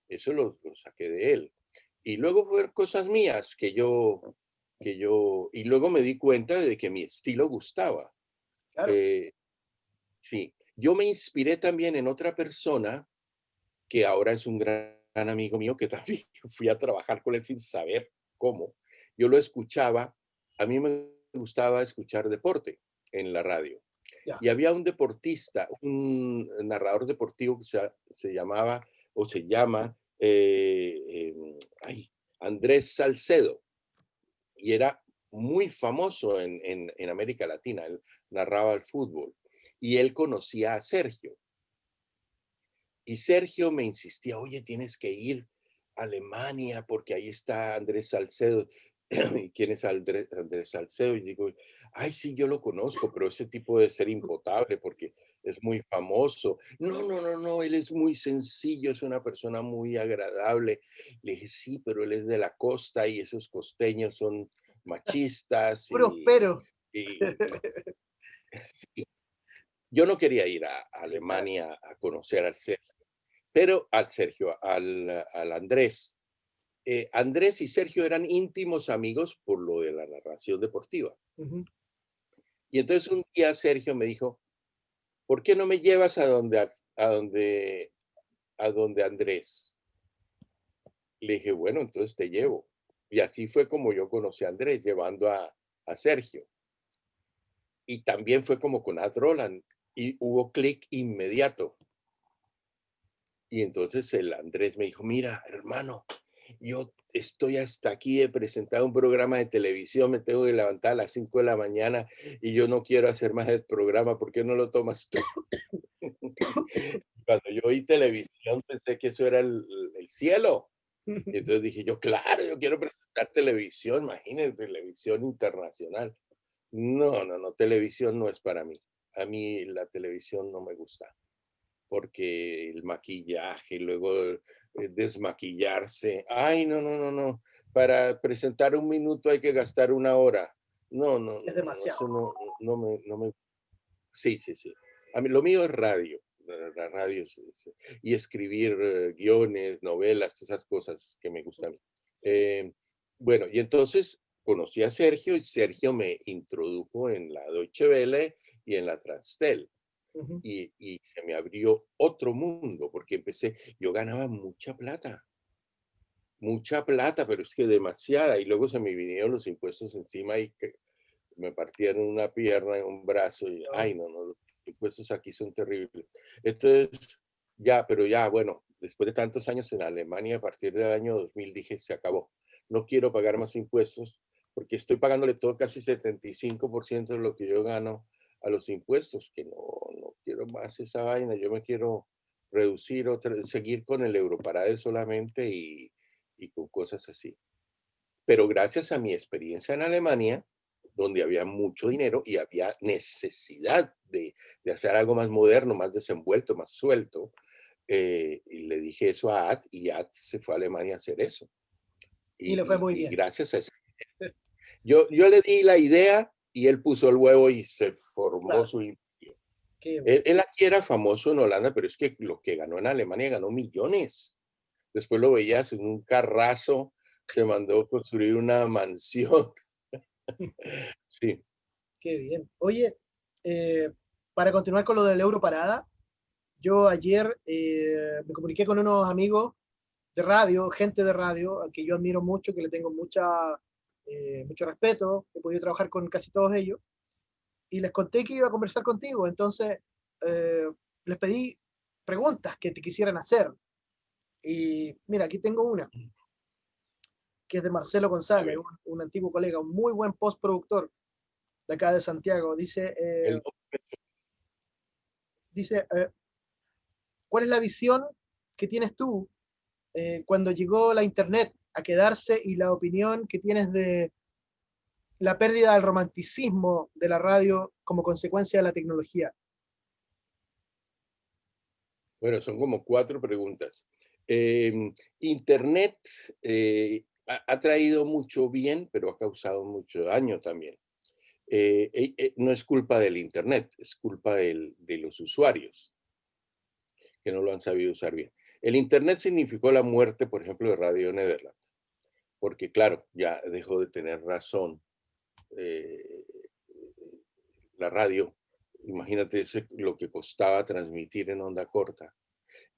[SPEAKER 2] Eso lo saqué de él. Y luego fueron cosas mías y luego me di cuenta de que mi estilo gustaba.
[SPEAKER 1] Claro,
[SPEAKER 2] Eh, sí, yo me inspiré también en otra persona que ahora es un gran amigo mío, que también fui a trabajar con él sin saber cómo. Yo lo escuchaba, a mí me gustaba escuchar deporte en la radio.
[SPEAKER 1] ya.
[SPEAKER 2] Y había un deportista, un narrador deportivo que se llamaba o se llama ay, Andrés Salcedo, y era muy famoso en América Latina. Él narraba el fútbol y él conocía a Sergio. Y Sergio me insistía, oye, tienes que ir a Alemania porque ahí está Andrés Salcedo. ¿Y quién es Andrés Salcedo? Y digo, ay, sí, yo lo conozco, pero ese tipo debe ser impotable porque es muy famoso. No, no, no, no, él es muy sencillo, es una persona muy agradable. Le dije, sí, pero él es de la costa y esos costeños son machistas
[SPEAKER 1] Próspero.
[SPEAKER 2] y sí. Yo no quería ir a
[SPEAKER 1] Claro.
[SPEAKER 2] Alemania a conocer al Sergio. Pero al Sergio, al Andrés. Andrés y Sergio eran íntimos amigos por lo de la narración deportiva.
[SPEAKER 1] Ujú.
[SPEAKER 2] Y entonces un día Sergio me dijo, ¿por qué no me llevas a donde Andrés? Le dije, bueno, entonces te llevo. Y así fue como yo conocí a Andrés, llevando a Sergio. Y también fue como con Ad Roland. Y hubo clic inmediato. Y entonces el Andrés me dijo, mira, hermano, yo estoy hasta aquí de presentar un programa de televisión, me tengo que levantar a las 5 de la mañana y yo no quiero hacer más el programa, ¿por qué no lo tomas tú? Cuando yo oí televisión pensé que eso era el cielo. Y entonces dije yo, claro, yo quiero presentar televisión, imagínense, televisión internacional. No, no, no, televisión no es para mí. A mí la televisión no me gusta porque el maquillaje, luego desmaquillarse. Ay, no, no, no, no. Para presentar un minuto hay que gastar una hora. No, no,
[SPEAKER 1] Es
[SPEAKER 2] no, no,
[SPEAKER 1] demasiado.
[SPEAKER 2] eso no me. Sí, sí, sí. A mí, lo mío es radio. La radio y escribir guiones, novelas, esas cosas que me gustan. Eh, bueno, y entonces conocí a Sergio y Sergio me introdujo en la Deutsche Welle y en la Transtel
[SPEAKER 1] Ujú.
[SPEAKER 2] y se me abrió otro mundo, porque yo ganaba mucha plata, pero es que demasiada, y luego se me vinieron los impuestos encima y que me partieron una pierna, un brazo, y
[SPEAKER 1] No,
[SPEAKER 2] ay, no, no, los impuestos aquí son terribles. Entonces, ya, pero ya, bueno, después de tantos años en Alemania, a partir del año 2000 dije, se acabó, no quiero pagar más impuestos, porque estoy pagándole todo casi 75% de lo que yo gano a los impuestos, que no quiero más esa vaina, yo me quiero reducir, seguir con el Europarade solamente y con cosas así. Pero gracias a mi experiencia en Alemania, donde había mucho dinero y había necesidad de hacer algo más moderno, más desenvuelto, más suelto, y le dije eso a Ad y Ad se fue a Alemania a hacer eso.
[SPEAKER 1] y le fue muy
[SPEAKER 2] Y
[SPEAKER 1] bien.
[SPEAKER 2] gracias a eso, yo le di la idea y él puso el huevo y se formó
[SPEAKER 1] Claro,
[SPEAKER 2] su imperio.
[SPEAKER 1] qué
[SPEAKER 2] Él,
[SPEAKER 1] bueno.
[SPEAKER 2] él aquí era famoso en Holanda, pero es que lo que ganó en Alemania ganó millones. Después lo veías en un carrazo, se mandó construir una mansión. Sí.
[SPEAKER 1] Qué bien. Oye, para continuar con lo del Europarada, yo ayer me comuniqué con unos amigos de radio, gente de radio, a que yo admiro mucho, que le tengo mucho respeto, he podido trabajar con casi todos ellos, y les conté que iba a conversar contigo, entonces eh, les pedí preguntas que te quisieran hacer. Y mira, aquí tengo una, que es de Marcelo
[SPEAKER 2] A
[SPEAKER 1] González,
[SPEAKER 2] ver,
[SPEAKER 1] un antiguo colega, un muy buen postproductor de acá de Santiago.
[SPEAKER 2] el
[SPEAKER 1] Dice, ¿cuál es la visión que tienes tú cuando llegó la Internet a quedarse y la opinión que tienes de la pérdida del romanticismo de la radio como consecuencia de la tecnología?
[SPEAKER 2] bueno, son como 4 preguntas. Internet, ha traído mucho bien, pero ha causado mucho daño también. No es culpa del Internet, es culpa de los usuarios, que no lo han sabido usar bien. El Internet significó la muerte, por ejemplo, de Radio Nederland. porque claro, ya dejó de tener razón eh, la radio. Imagínate lo que costaba transmitir en onda corta.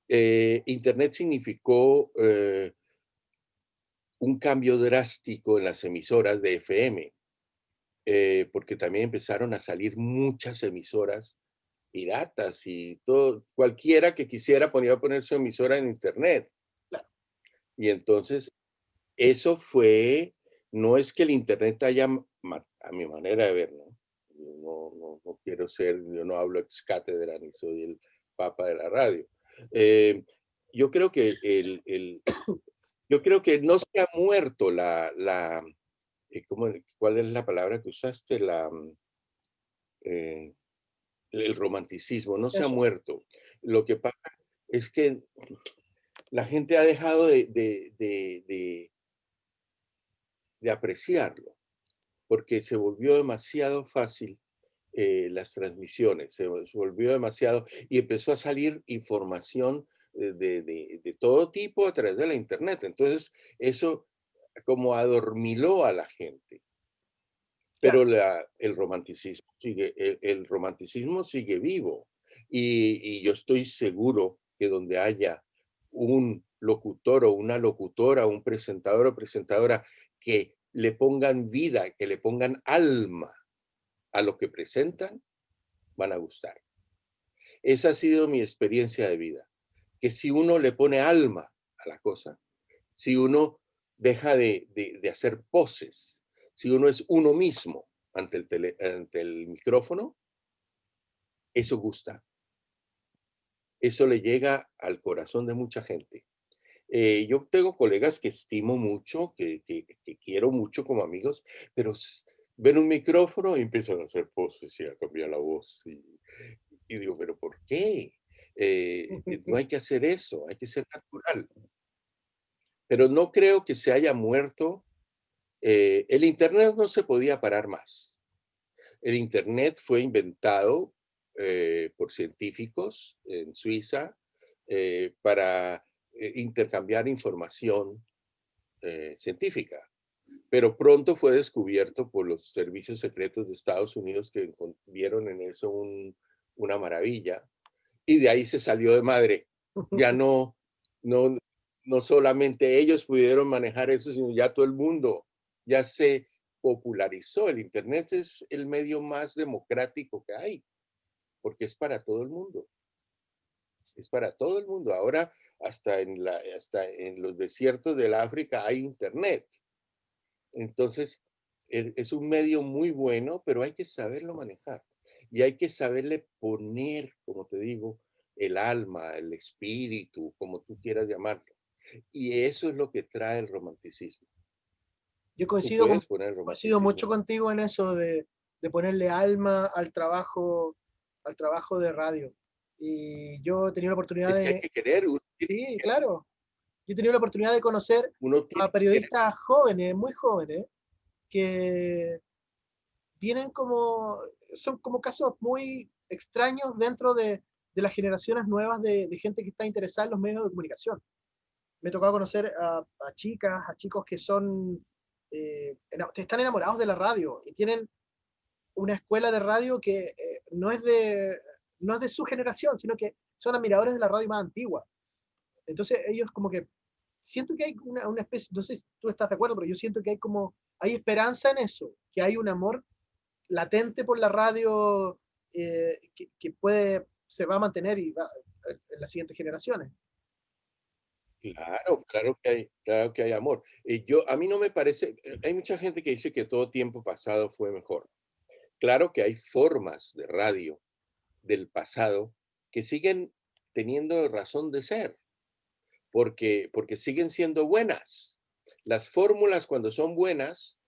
[SPEAKER 2] Internet significó un cambio drástico en las emisoras de FM, porque también empezaron a salir muchas emisoras piratas y todo, cualquiera que quisiera ponía a poner su emisora en Internet.
[SPEAKER 1] Claro.
[SPEAKER 2] Y entonces eso fue, no es que el Internet haya, a mi manera de ver, ¿no? Yo no quiero ser, yo no hablo ex cátedra ni soy el papa de la radio. Eh, yo creo que yo creo que no se ha muerto ¿cuál es la palabra que usaste? Eh, el romanticismo, no se ha
[SPEAKER 1] Eso.
[SPEAKER 2] muerto. Lo que pasa es que la gente ha dejado de apreciarlo, porque se volvió demasiado fácil las transmisiones, se volvió demasiado y empezó a salir información de todo tipo a través de la internet. Entonces, eso como adormiló a la gente.
[SPEAKER 1] Claro.
[SPEAKER 2] Pero el romanticismo sigue vivo. Y yo estoy seguro que donde haya un locutor o una locutora, un presentador o presentadora que le pongan vida, que le pongan alma a lo que presentan, van a gustar. Esa ha sido mi experiencia de vida, que si uno le pone alma a la cosa, si uno deja de hacer poses, si uno es uno mismo ante el micrófono, eso gusta, eso le llega al corazón de mucha gente. Yo tengo colegas que estimo mucho, que quiero mucho como amigos, pero ven un micrófono y empiezan a hacer poses y a cambiar la voz. Y digo, pero ¿por qué? No hay que hacer eso, hay que ser natural. Pero no creo que se haya muerto. El Internet no se podía parar más. El Internet fue inventado por científicos en Suiza para intercambiar información científica, pero pronto fue descubierto por los servicios secretos de Estados Unidos que vieron en eso una maravilla y de ahí se salió de madre. Ya no, no solamente ellos pudieron manejar eso, sino ya todo el mundo. Ya se popularizó. El Internet es el medio más democrático que hay, porque es para todo el mundo. Es para todo el mundo. Ahora, hasta en los desiertos del África hay Internet. Entonces, es un medio muy bueno, pero hay que saberlo manejar. Y hay que saberle poner, como te digo, el alma, el espíritu, como tú quieras llamarlo. Y eso es lo que trae el romanticismo.
[SPEAKER 1] Yo
[SPEAKER 2] Tú puedes poner el
[SPEAKER 1] coincido mucho
[SPEAKER 2] romanticismo.
[SPEAKER 1] contigo en eso de ponerle alma al trabajo de radio. Y yo he tenido la oportunidad
[SPEAKER 2] Es que hay
[SPEAKER 1] de,
[SPEAKER 2] que querer,
[SPEAKER 1] sí, claro, yo he tenido la oportunidad de conocer
[SPEAKER 2] uno
[SPEAKER 1] a
[SPEAKER 2] tiene que querer.
[SPEAKER 1] periodistas jóvenes, muy jóvenes, que tienen son como casos muy extraños dentro de las generaciones nuevas de gente que está interesada en los medios de comunicación. Me ha tocado conocer a chicas, a chicos que están enamorados de la radio y tienen una escuela de radio que no es de su generación, sino que son admiradores de la radio más antigua. Entonces ellos como que siento que hay una especie, no sé si tú estás de acuerdo, pero yo siento que hay esperanza en eso, que hay un amor latente por la radio que se va a mantener en las siguientes generaciones.
[SPEAKER 2] Claro, claro que hay amor. A mí no me parece, hay mucha gente que dice que todo tiempo pasado fue mejor. Claro que hay formas de radio del pasado que siguen teniendo razón de ser, porque siguen siendo buenas. Las fórmulas cuando son buenas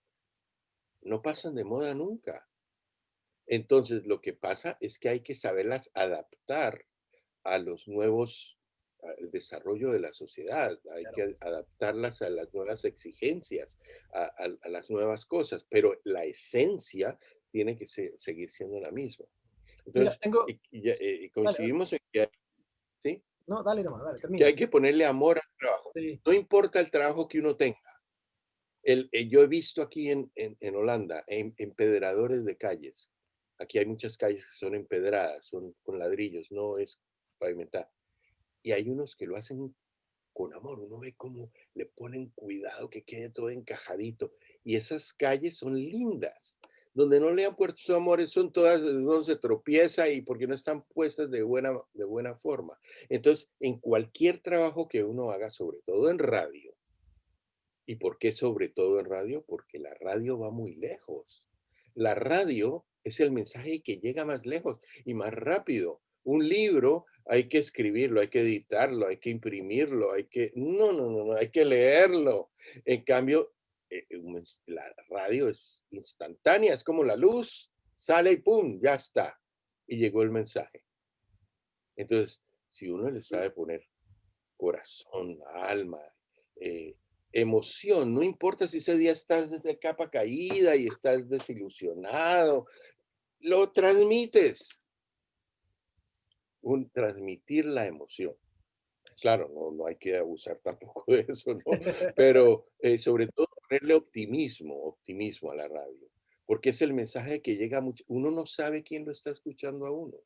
[SPEAKER 2] no pasan de moda nunca. Entonces, lo que pasa es que hay que saberlas adaptar a los nuevos, al desarrollo de la sociedad, hay
[SPEAKER 1] Claro.
[SPEAKER 2] que adaptarlas a las nuevas exigencias, a las nuevas cosas, pero la esencia tiene que seguir siendo la misma.
[SPEAKER 1] Mira,
[SPEAKER 2] Entonces,
[SPEAKER 1] dale, dale.
[SPEAKER 2] coincidimos en que, ¿sí?
[SPEAKER 1] No, dale nomás, dale,
[SPEAKER 2] Que
[SPEAKER 1] termina.
[SPEAKER 2] hay que ponerle amor al trabajo.
[SPEAKER 1] Sí,
[SPEAKER 2] No importa el trabajo que uno tenga, Yo he visto aquí en Holanda, empedradores de calles. Aquí hay muchas calles que son empedradas, son con ladrillos, no es pavimentada. Y hay unos que lo hacen con amor, uno ve cómo le ponen cuidado que quede todo encajadito. Y esas calles son lindas. Donde no le han puesto su amor son todas donde se tropieza y porque no están puestas de buena forma. Entonces, en cualquier trabajo que uno haga, sobre todo en radio, ¿y por qué sobre todo en radio? Porque la radio va muy lejos. La radio es el mensaje que llega más lejos y más rápido. Un libro hay que escribirlo, hay que editarlo, hay que imprimirlo, hay que... No, no, no, no, hay que leerlo. En cambio, la radio es instantánea, es como la luz, sale y ¡pum! Ya está. Y llegó el mensaje. Entonces, si uno le sabe poner corazón, alma, eh, emoción, no importa si ese día estás desde capa caída y estás desilusionado, lo transmites, transmitir la emoción. Claro, no hay que abusar tampoco de eso, ¿no? Pero sobre todo ponerle optimismo a la radio, porque es el mensaje que llega mucho. Uno no sabe quién lo está escuchando a uno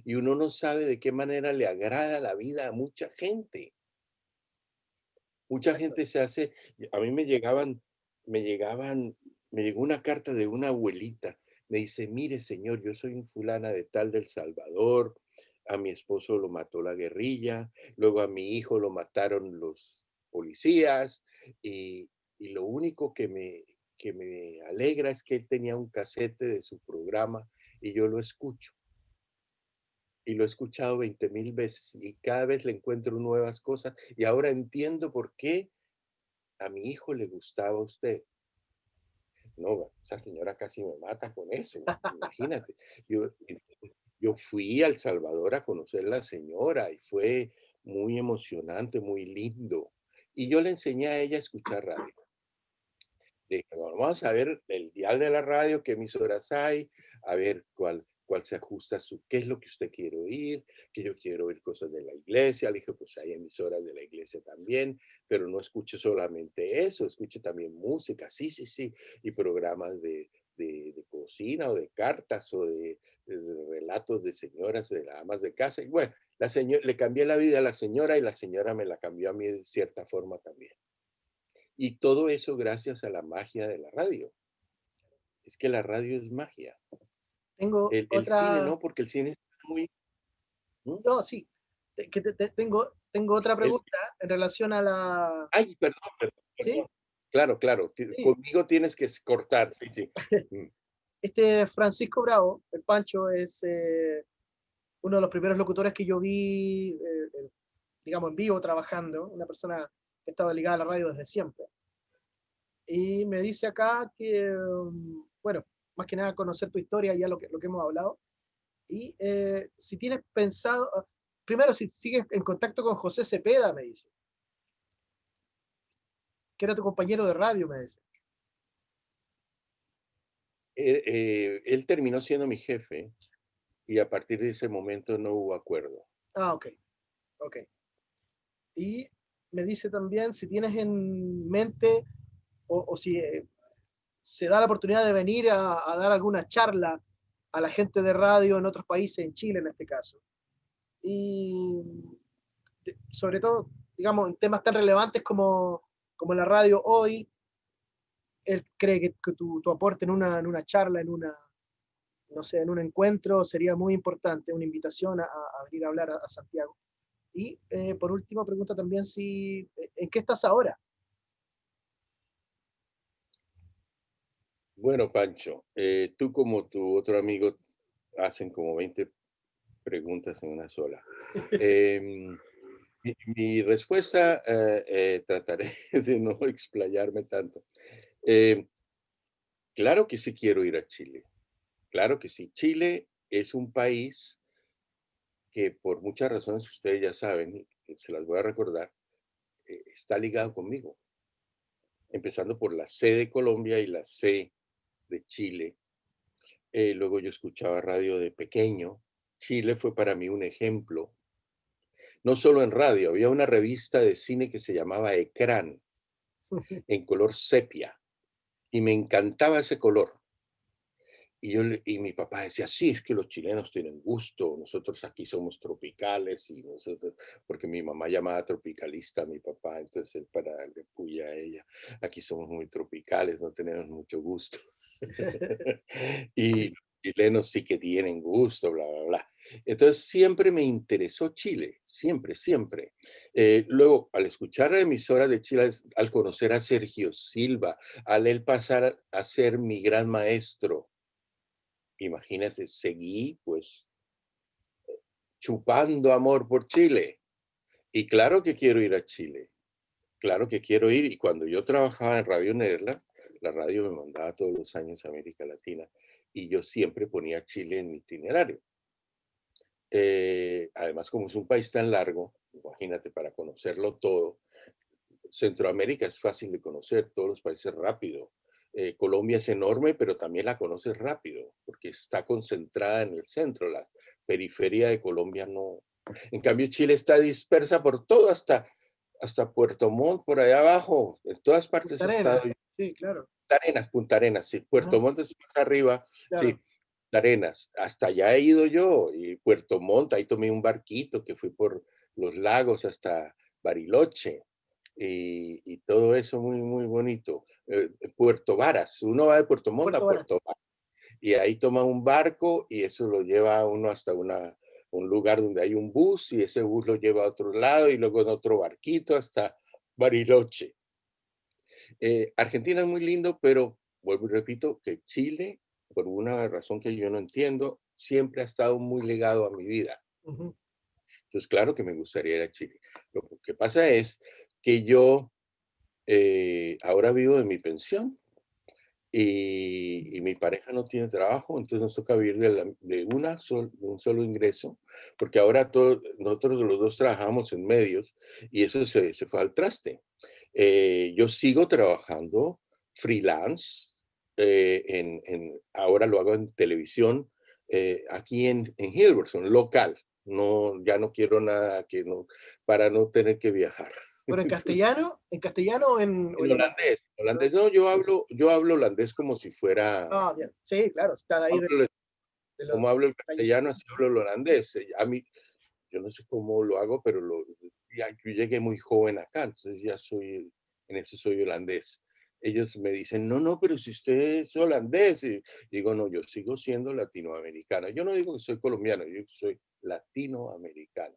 [SPEAKER 2] y uno no sabe de qué manera le agrada la vida a mucha gente. Mucha gente se hace, a mí me llegaban, me llegó una carta de una abuelita, me dice, mire señor, yo soy un fulana de tal del Salvador, a mi esposo lo mató la guerrilla, luego a mi hijo lo mataron los policías y lo único que me alegra es que él tenía un casete de su programa y yo lo escucho y lo he escuchado 20,000 veces y cada vez le encuentro nuevas cosas y ahora entiendo por qué a mi hijo le gustaba a usted. No, esa señora casi me mata con eso, imagínate. Yo, yo fui a El Salvador a conocer a la señora y fue muy emocionante, muy lindo. Y yo le enseñé a ella a escuchar radio. Dije, "Bueno, vamos a ver el dial de la radio, qué emisoras hay, a ver cuál se ajusta a su, qué es lo que usted quiere oír, que yo quiero oír cosas de la iglesia. Le dije, pues hay emisoras de la iglesia también, pero no escuche solamente eso, escuche también música, sí, sí, sí, y programas de cocina o de cartas o de relatos de señoras, de amas de casa. Y bueno, le cambié la vida a la señora y la señora me la cambió a mí de cierta forma también. Y todo eso gracias a la magia de la radio. Es que la radio es magia.
[SPEAKER 1] Tengo
[SPEAKER 2] El cine
[SPEAKER 1] otra,
[SPEAKER 2] no, porque el cine está muy... ¿Mm?
[SPEAKER 1] no, sí, tengo otra
[SPEAKER 2] El,
[SPEAKER 1] pregunta en relación a la,
[SPEAKER 2] ay, perdón, perdón,
[SPEAKER 1] ¿sí?
[SPEAKER 2] perdón. Claro, claro.
[SPEAKER 1] Sí.
[SPEAKER 2] Conmigo tienes que cortar, sí, sí. Mm.
[SPEAKER 1] Este Francisco Bravo, el Pancho, es uno de los primeros locutores que yo vi, digamos, en vivo trabajando, una persona que estaba ligada a la radio desde siempre. Y me dice acá que, bueno, más que nada conocer tu historia, ya lo que hemos hablado. Y si tienes pensado, primero si sigues en contacto con José Cepeda, me dice, que era tu compañero de radio, me dice.
[SPEAKER 2] Él terminó siendo mi jefe y a partir de ese momento no hubo acuerdo.
[SPEAKER 1] Ah, ok, ok. Y me dice también si tienes en mente o si se da la oportunidad de venir a dar alguna charla a la gente de radio en otros países, en Chile en este caso. Y sobre todo, digamos, en temas tan relevantes como la radio hoy, él cree que tu aporte en una charla, no sé, en un encuentro sería muy importante, una invitación a venir a hablar a Santiago. Y por último, pregunta también si, ¿en qué estás ahora?
[SPEAKER 2] Bueno, Pancho, tú como tu otro amigo hacen como 20 preguntas en una sola. Em, mi respuesta, trataré de no explayarme tanto. Eh, claro que sí quiero ir a Chile, claro que sí. Chile es un país que por muchas razones que ustedes ya saben, y que se las voy a recordar, está ligado conmigo, empezando por la C de Colombia y la C de Chile. Luego yo escuchaba radio de pequeño. Chile fue para mí un ejemplo, no solo en radio, había una revista de cine que se llamaba Ecrán, en color sepia, y me encantaba ese color. Y mi papá decía, sí, es que los chilenos tienen gusto, nosotros aquí somos tropicales, y nosotros, porque mi mamá llamaba tropicalista a mi papá, entonces él para darle puya a ella, aquí somos muy tropicales, no tenemos mucho gusto. Y los chilenos sí que tienen gusto, bla, bla, bla. Entonces siempre me interesó Chile, siempre, siempre. Luego, al escuchar la emisora de Chile, al conocer a Sergio Silva, al él pasar a ser mi gran maestro, imagínate, seguí pues chupando amor por Chile. Y claro que quiero ir a Chile, claro que quiero ir. Y cuando yo trabajaba en Radio Nerla, la radio me mandaba todos los años a América Latina y yo siempre ponía Chile en mi itinerario. Además, como es un país tan largo, imagínate, para conocerlo todo, Centroamérica es fácil de conocer, todos los países rápido. Colombia es enorme, pero también la conoces rápido, porque está concentrada en el centro. La periferia de Colombia no. En cambio, Chile está dispersa por todo, hasta Puerto Montt, por allá abajo. En todas partes
[SPEAKER 1] Punta
[SPEAKER 2] he estado.
[SPEAKER 1] Arenas, sí, claro.
[SPEAKER 2] Punta Arenas, sí. Puerto
[SPEAKER 1] Ajá,
[SPEAKER 2] Montt es más arriba,
[SPEAKER 1] claro.
[SPEAKER 2] sí. Punta Arenas, hasta allá he ido yo. Y Puerto Montt, ahí tomé un barquito que fui por los lagos hasta Bariloche y todo eso muy, muy bonito. Puerto Varas, uno va de Puerto Montt
[SPEAKER 1] Puerto
[SPEAKER 2] a
[SPEAKER 1] Varas.
[SPEAKER 2] Puerto Varas y ahí toma un barco y eso lo lleva a uno hasta un lugar donde hay un bus y ese bus lo lleva a otro lado y luego en otro barquito hasta Bariloche. Argentina es muy lindo, pero vuelvo y repito que Chile, por una razón que yo no entiendo, siempre ha estado muy ligado a mi vida.
[SPEAKER 1] Ujú.
[SPEAKER 2] Entonces, claro que me gustaría ir a Chile. Lo que pasa es que yo ahora vivo de mi pensión y mi pareja no tiene trabajo, entonces nos toca vivir de un solo ingreso, porque ahora nosotros los dos trabajamos en medios y eso se fue al traste. Yo sigo trabajando freelance, ahora lo hago en televisión, aquí en Hilversum, local. No, ya no quiero nada que no, para no tener que viajar.
[SPEAKER 1] Pero
[SPEAKER 2] Entonces,
[SPEAKER 1] en castellano o
[SPEAKER 2] en
[SPEAKER 1] en inglés.
[SPEAKER 2] holandés, holandés, no, yo hablo holandés como si fuera,
[SPEAKER 1] Ah, bien. Sí, claro, está de ahí
[SPEAKER 2] hablo-
[SPEAKER 1] de los
[SPEAKER 2] como hablo el
[SPEAKER 1] países.
[SPEAKER 2] castellano, así hablo el holandés. A mí, yo no sé cómo lo hago, pero yo llegué muy joven acá, entonces ya en eso soy holandés. Ellos me dicen, no, no, pero si usted es holandés, y digo, no, yo sigo siendo latinoamericano. Yo no digo que soy colombiano, yo soy latinoamericano.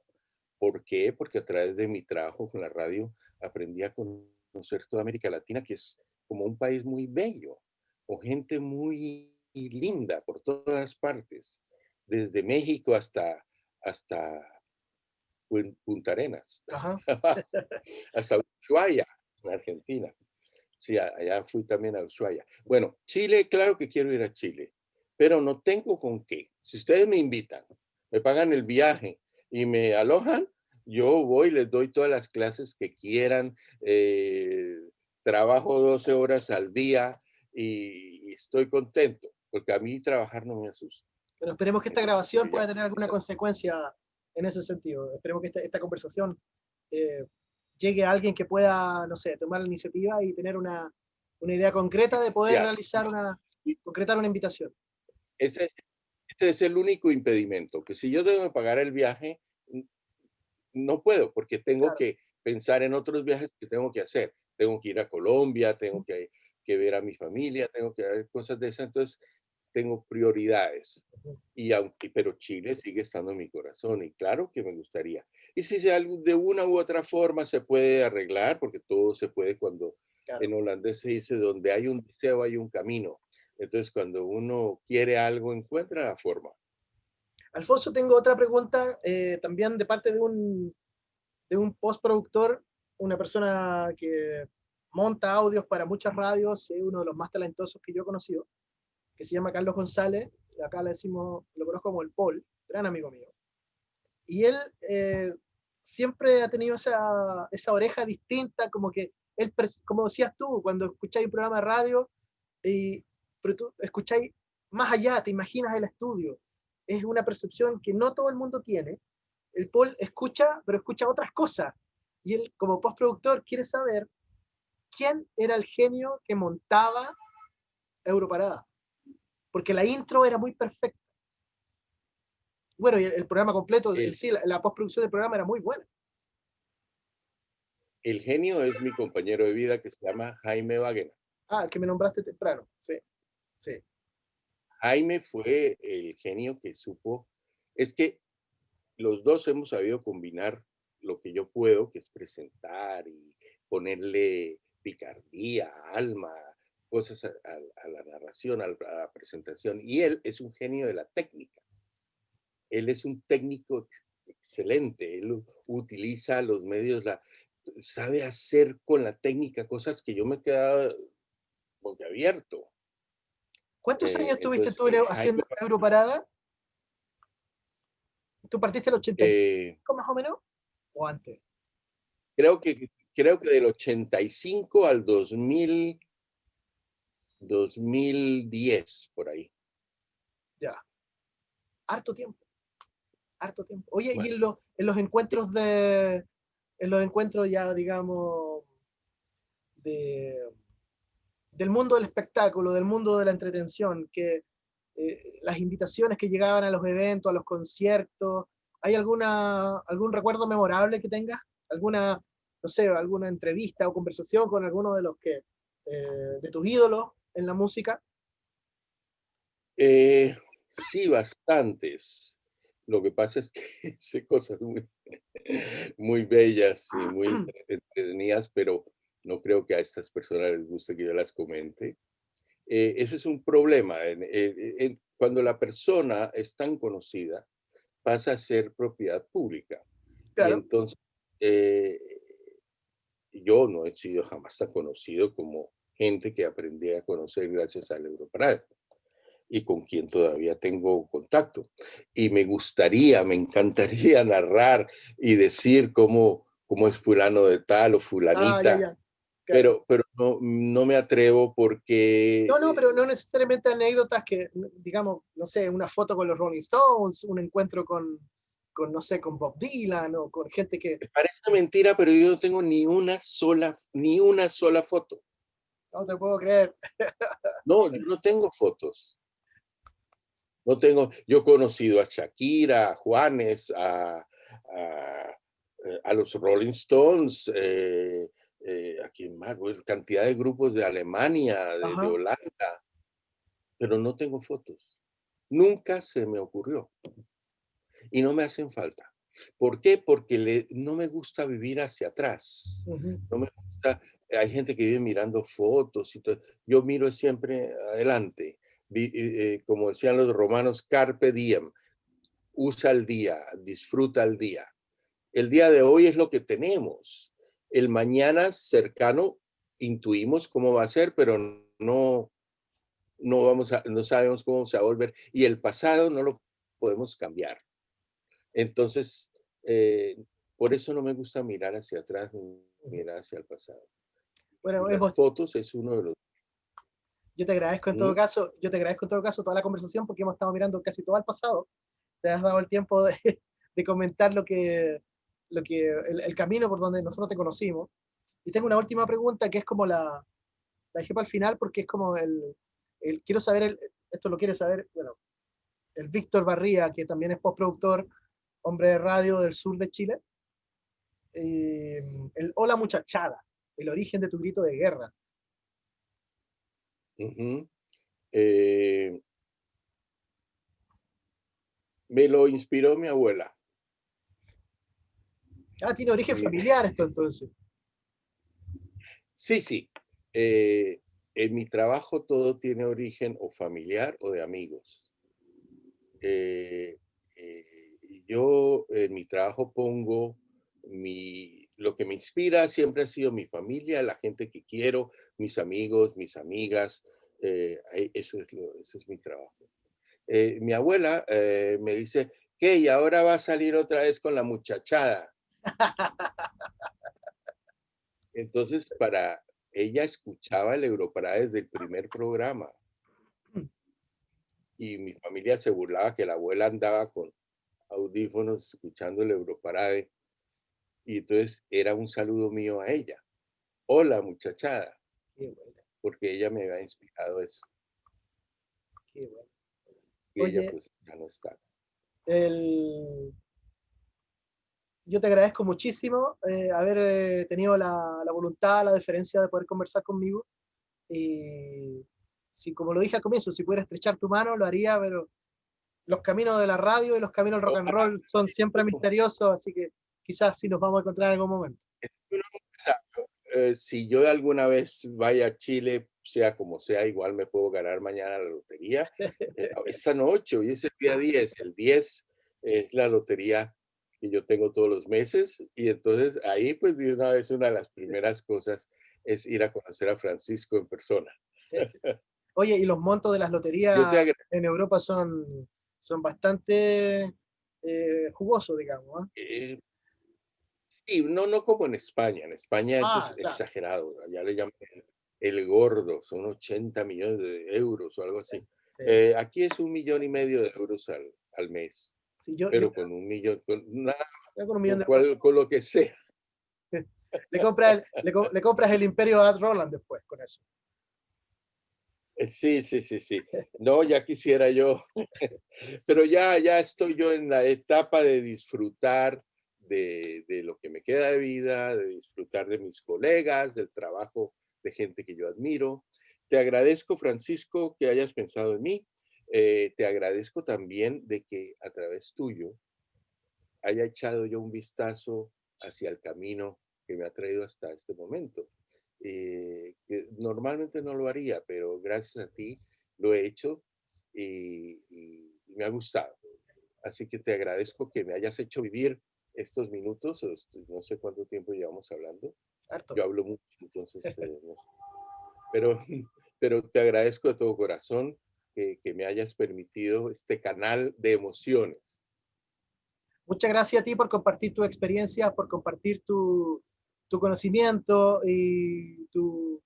[SPEAKER 2] ¿Por qué? Porque a través de mi trabajo con la radio aprendí a conocer toda América Latina, que es como un país muy bello, con gente muy linda por todas partes, desde México hasta Punta Arenas,
[SPEAKER 1] Ajá.
[SPEAKER 2] hasta Ushuaia, en Argentina. Sí, allá fui también a Ushuaia. Bueno, Chile, claro que quiero ir a Chile, pero no tengo con qué. Si ustedes me invitan, me pagan el viaje y me alojan, yo voy, les doy todas las clases que quieran, trabajo 12 horas al día y estoy contento, porque a mí trabajar no me asusta.
[SPEAKER 1] Pero esperemos que esta
[SPEAKER 2] Porque
[SPEAKER 1] grabación
[SPEAKER 2] ya,
[SPEAKER 1] pueda tener alguna consecuencia en ese sentido. Esperemos que esta conversación eh, llegue a alguien que pueda, no sé, tomar la iniciativa y tener una idea concreta de poder
[SPEAKER 2] ya,
[SPEAKER 1] realizar concretar una invitación.
[SPEAKER 2] ese, ese es el único impedimento, que si yo tengo que pagar el viaje, no puedo, porque tengo
[SPEAKER 1] Claro.
[SPEAKER 2] que pensar en otros viajes que tengo que hacer. Tengo que ir a Colombia, tengo que ver a mi familia, tengo que ver cosas de esas, entonces tengo prioridades. Pero Chile sigue estando en mi corazón y claro que me gustaría. Y si de una u otra forma se puede arreglar, porque todo se puede cuando
[SPEAKER 1] Claro.
[SPEAKER 2] en holandés se dice, donde hay un deseo hay un camino. Entonces, cuando uno quiere algo, encuentra la forma.
[SPEAKER 1] Alfonso, tengo otra pregunta también de parte de un postproductor, una persona que monta audios para muchas radios, es uno de los más talentosos que yo he conocido, que se llama Carlos González, acá le decimos, lo conozco como el Paul, gran amigo mío. Y él siempre ha tenido esa oreja distinta, como que él, como decías tú, cuando escucháis un programa de radio, pero tú escucháis más allá, te imaginas el estudio. Es una percepción que no todo el mundo tiene. El Paul escucha, pero escucha otras cosas. Y él, como postproductor, quiere saber quién era el genio que montaba Europarada. Porque la intro era muy perfecta. Bueno, y el programa completo,
[SPEAKER 2] El,
[SPEAKER 1] sí, la postproducción del programa era muy buena.
[SPEAKER 2] el genio es mi compañero de vida que se llama Jaime Wagner.
[SPEAKER 1] Ah, que me nombraste temprano. Sí, sí.
[SPEAKER 2] Jaime fue el genio que supo, es que los dos hemos sabido combinar lo que yo puedo, que es presentar y ponerle picardía, alma, cosas a la narración, a la presentación. Y él es un genio de la técnica. Él es un técnico excelente. Él utiliza los medios, sabe hacer con la técnica cosas que yo me he quedado boquiabierto.
[SPEAKER 1] ¿Cuántos años estuviste
[SPEAKER 2] Entonces,
[SPEAKER 1] tú haciendo
[SPEAKER 2] Jaime,
[SPEAKER 1] Europarada? ¿Tú partiste el 85
[SPEAKER 2] eh,
[SPEAKER 1] más o menos? ¿O antes?
[SPEAKER 2] creo que del 85 al 2010, por ahí.
[SPEAKER 1] Ya. Harto tiempo. Harto tiempo. Oye, y
[SPEAKER 2] Bueno,
[SPEAKER 1] en los encuentros ya, digamos, de, del mundo del espectáculo, del mundo de la entretención, que las invitaciones que llegaban a los eventos, a los conciertos, ¿hay algún recuerdo memorable que tengas? ¿Alguna, no sé, alguna entrevista o conversación con alguno de los de tus ídolos en la música?
[SPEAKER 2] sí, bastantes. Lo que pasa es que sé cosas muy bellas y muy entretenidas, pero no creo que a estas personas les guste que yo las comente. Eso es un problema. Cuando la persona es tan conocida, pasa a ser propiedad pública. Y
[SPEAKER 1] Claro.
[SPEAKER 2] entonces, eh, yo no he sido jamás tan conocido como gente que aprendí a conocer gracias al Europride y con quien todavía tengo contacto. Y me encantaría narrar y decir cómo es fulano de tal o
[SPEAKER 1] Ah, ya,
[SPEAKER 2] fulanita,
[SPEAKER 1] ya. Claro.
[SPEAKER 2] pero no me atrevo porque
[SPEAKER 1] No, no, pero no necesariamente anécdotas que, digamos, no sé, una foto con los Rolling Stones, un encuentro no sé, con Bob Dylan o con gente que,
[SPEAKER 2] parece mentira, pero yo no tengo ni una sola foto.
[SPEAKER 1] no te puedo creer.
[SPEAKER 2] No, yo no tengo fotos. No tengo, yo he conocido a Shakira, a Juanes, a los Rolling Stones, a quién más, bueno, cantidad de grupos de Alemania, de
[SPEAKER 1] Ajá.
[SPEAKER 2] Holanda, pero no tengo fotos. Nunca se me ocurrió y no me hacen falta. ¿Por qué? Porque no me gusta vivir hacia atrás.
[SPEAKER 1] Ujú.
[SPEAKER 2] No me gusta, hay gente que vive mirando fotos y todo. Yo miro siempre adelante. Como decían los romanos, carpe diem, usa el día, disfruta el día. El día de hoy es lo que tenemos. El mañana cercano intuimos cómo va a ser, pero no sabemos cómo se va a volver. Y el pasado no lo podemos cambiar. Entonces, por eso no me gusta mirar hacia atrás ni mirar hacia el pasado. Y
[SPEAKER 1] Bueno,
[SPEAKER 2] las fotos es uno de los...
[SPEAKER 1] yo te agradezco en todo
[SPEAKER 2] ¿Mm?
[SPEAKER 1] caso, yo te agradezco en todo caso toda la conversación porque hemos estado mirando casi todo al pasado. Te has dado el tiempo de, de comentar el camino por donde nosotros te conocimos. Y tengo una última pregunta que es como la dejé para el final porque es como quiero saber, esto lo quiere saber, bueno, el Víctor Barría, que también es postproductor, hombre de radio del sur de Chile, eh, el Hola Muchachada, el origen de tu grito de guerra.
[SPEAKER 2] Ujú. Eh, Me lo inspiró mi abuela.
[SPEAKER 1] Ah, tiene origen
[SPEAKER 2] Mi-
[SPEAKER 1] familiar esto entonces.
[SPEAKER 2] Sí, sí. En mi trabajo todo tiene origen o familiar o de amigos. Eh, yo en mi trabajo pongo lo que me inspira siempre ha sido mi familia, la gente que quiero, mis amigos, mis amigas. Eso es mi trabajo. Mi abuela me dice, ¿qué? Y ahora va a salir otra vez con la muchachada. Entonces, ella escuchaba el Europarade desde el primer programa y mi familia se burlaba que la abuela andaba con audífonos escuchando el Europarade y entonces era un saludo mío a ella. Hola Muchachada,
[SPEAKER 1] Qué bueno,
[SPEAKER 2] porque ella me había inspirado eso.
[SPEAKER 1] qué bueno.
[SPEAKER 2] Y ella
[SPEAKER 1] Oye,
[SPEAKER 2] pues ya no está.
[SPEAKER 1] el, yo te agradezco muchísimo haber tenido la voluntad, la deferencia de poder conversar conmigo. Y si, como lo dije al comienzo, si pudiera estrechar tu mano, lo haría, pero los caminos de la radio y los caminos del rock and
[SPEAKER 2] Ojalá,
[SPEAKER 1] roll son siempre
[SPEAKER 2] Francisco,
[SPEAKER 1] misteriosos, así que quizás sí nos vamos a encontrar en algún momento.
[SPEAKER 2] uno nunca sabe. Si yo alguna vez vaya a Chile, sea como sea, igual me puedo ganar mañana la lotería. Esta noche, hoy es el día 10, el 10 es la lotería que yo tengo todos los meses y entonces ahí pues de una vez una de las primeras cosas es ir a conocer a Francisco en persona.
[SPEAKER 1] Oye, y los montos de las
[SPEAKER 2] Yo te
[SPEAKER 1] loterías
[SPEAKER 2] agradezco.
[SPEAKER 1] en Europa son bastante jugosos, digamos. ¿Ah?
[SPEAKER 2] Sí, no como en España eso es
[SPEAKER 1] Ah, claro.
[SPEAKER 2] exagerado, allá le llaman el gordo, son 80 millones de euros o algo así.
[SPEAKER 1] Sí.
[SPEAKER 2] Aquí es 1,5 millones de euros al mes,
[SPEAKER 1] Sí, yo
[SPEAKER 2] pero con 1 millón, con, nada,
[SPEAKER 1] con 1 millón de euros
[SPEAKER 2] con lo que sea.
[SPEAKER 1] le compras el imperio a Ed Roland después con eso.
[SPEAKER 2] Sí, sí, sí, sí. No, ya quisiera yo, pero ya estoy yo en la etapa de disfrutar de lo que me queda de vida, de disfrutar de mis colegas, del trabajo de gente que yo admiro. Te agradezco, Francisco, que hayas pensado en mí. Te agradezco también de que a través tuyo haya echado yo un vistazo hacia el camino que me ha traído hasta este momento. Que normalmente no lo haría, pero gracias a ti lo he hecho y me ha gustado. Así que te agradezco que me hayas hecho vivir estos minutos, no sé cuánto tiempo llevamos hablando.
[SPEAKER 1] Harto.
[SPEAKER 2] Yo hablo mucho, entonces, no sé. Pero, pero te agradezco de todo corazón que me hayas permitido este canal de emociones.
[SPEAKER 1] Muchas gracias a ti por compartir tu experiencia, por compartir tu conocimiento y tu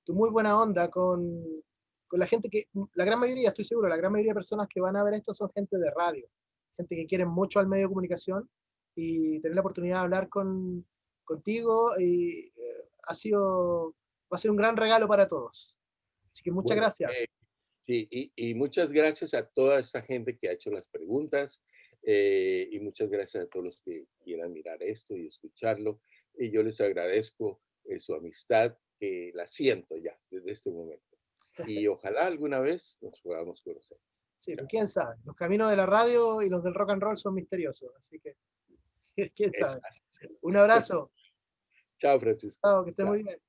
[SPEAKER 1] muy buena onda con la gente que, la gran mayoría, estoy seguro, la gran mayoría de personas que van a ver esto son gente de radio, gente que quiere mucho al medio de comunicación y tener la oportunidad de hablar contigo y, va a ser un gran regalo para todos. Así que muchas
[SPEAKER 2] Bueno,
[SPEAKER 1] gracias.
[SPEAKER 2] sí, y muchas gracias a toda esta gente que ha hecho las preguntas y muchas gracias a todos los que quieran mirar esto y escucharlo. Y yo les agradezco su amistad, que la siento ya desde este momento. Y ojalá alguna vez nos podamos conocer.
[SPEAKER 1] Sí,
[SPEAKER 2] Chao.
[SPEAKER 1] pues quién sabe. Los caminos de la radio y los del rock and roll son misteriosos, así que quién
[SPEAKER 2] Es
[SPEAKER 1] sabe.
[SPEAKER 2] así.
[SPEAKER 1] Un abrazo.
[SPEAKER 2] Chao, Francisco.
[SPEAKER 1] Chao, que esté muy
[SPEAKER 2] Chao.
[SPEAKER 1] bien.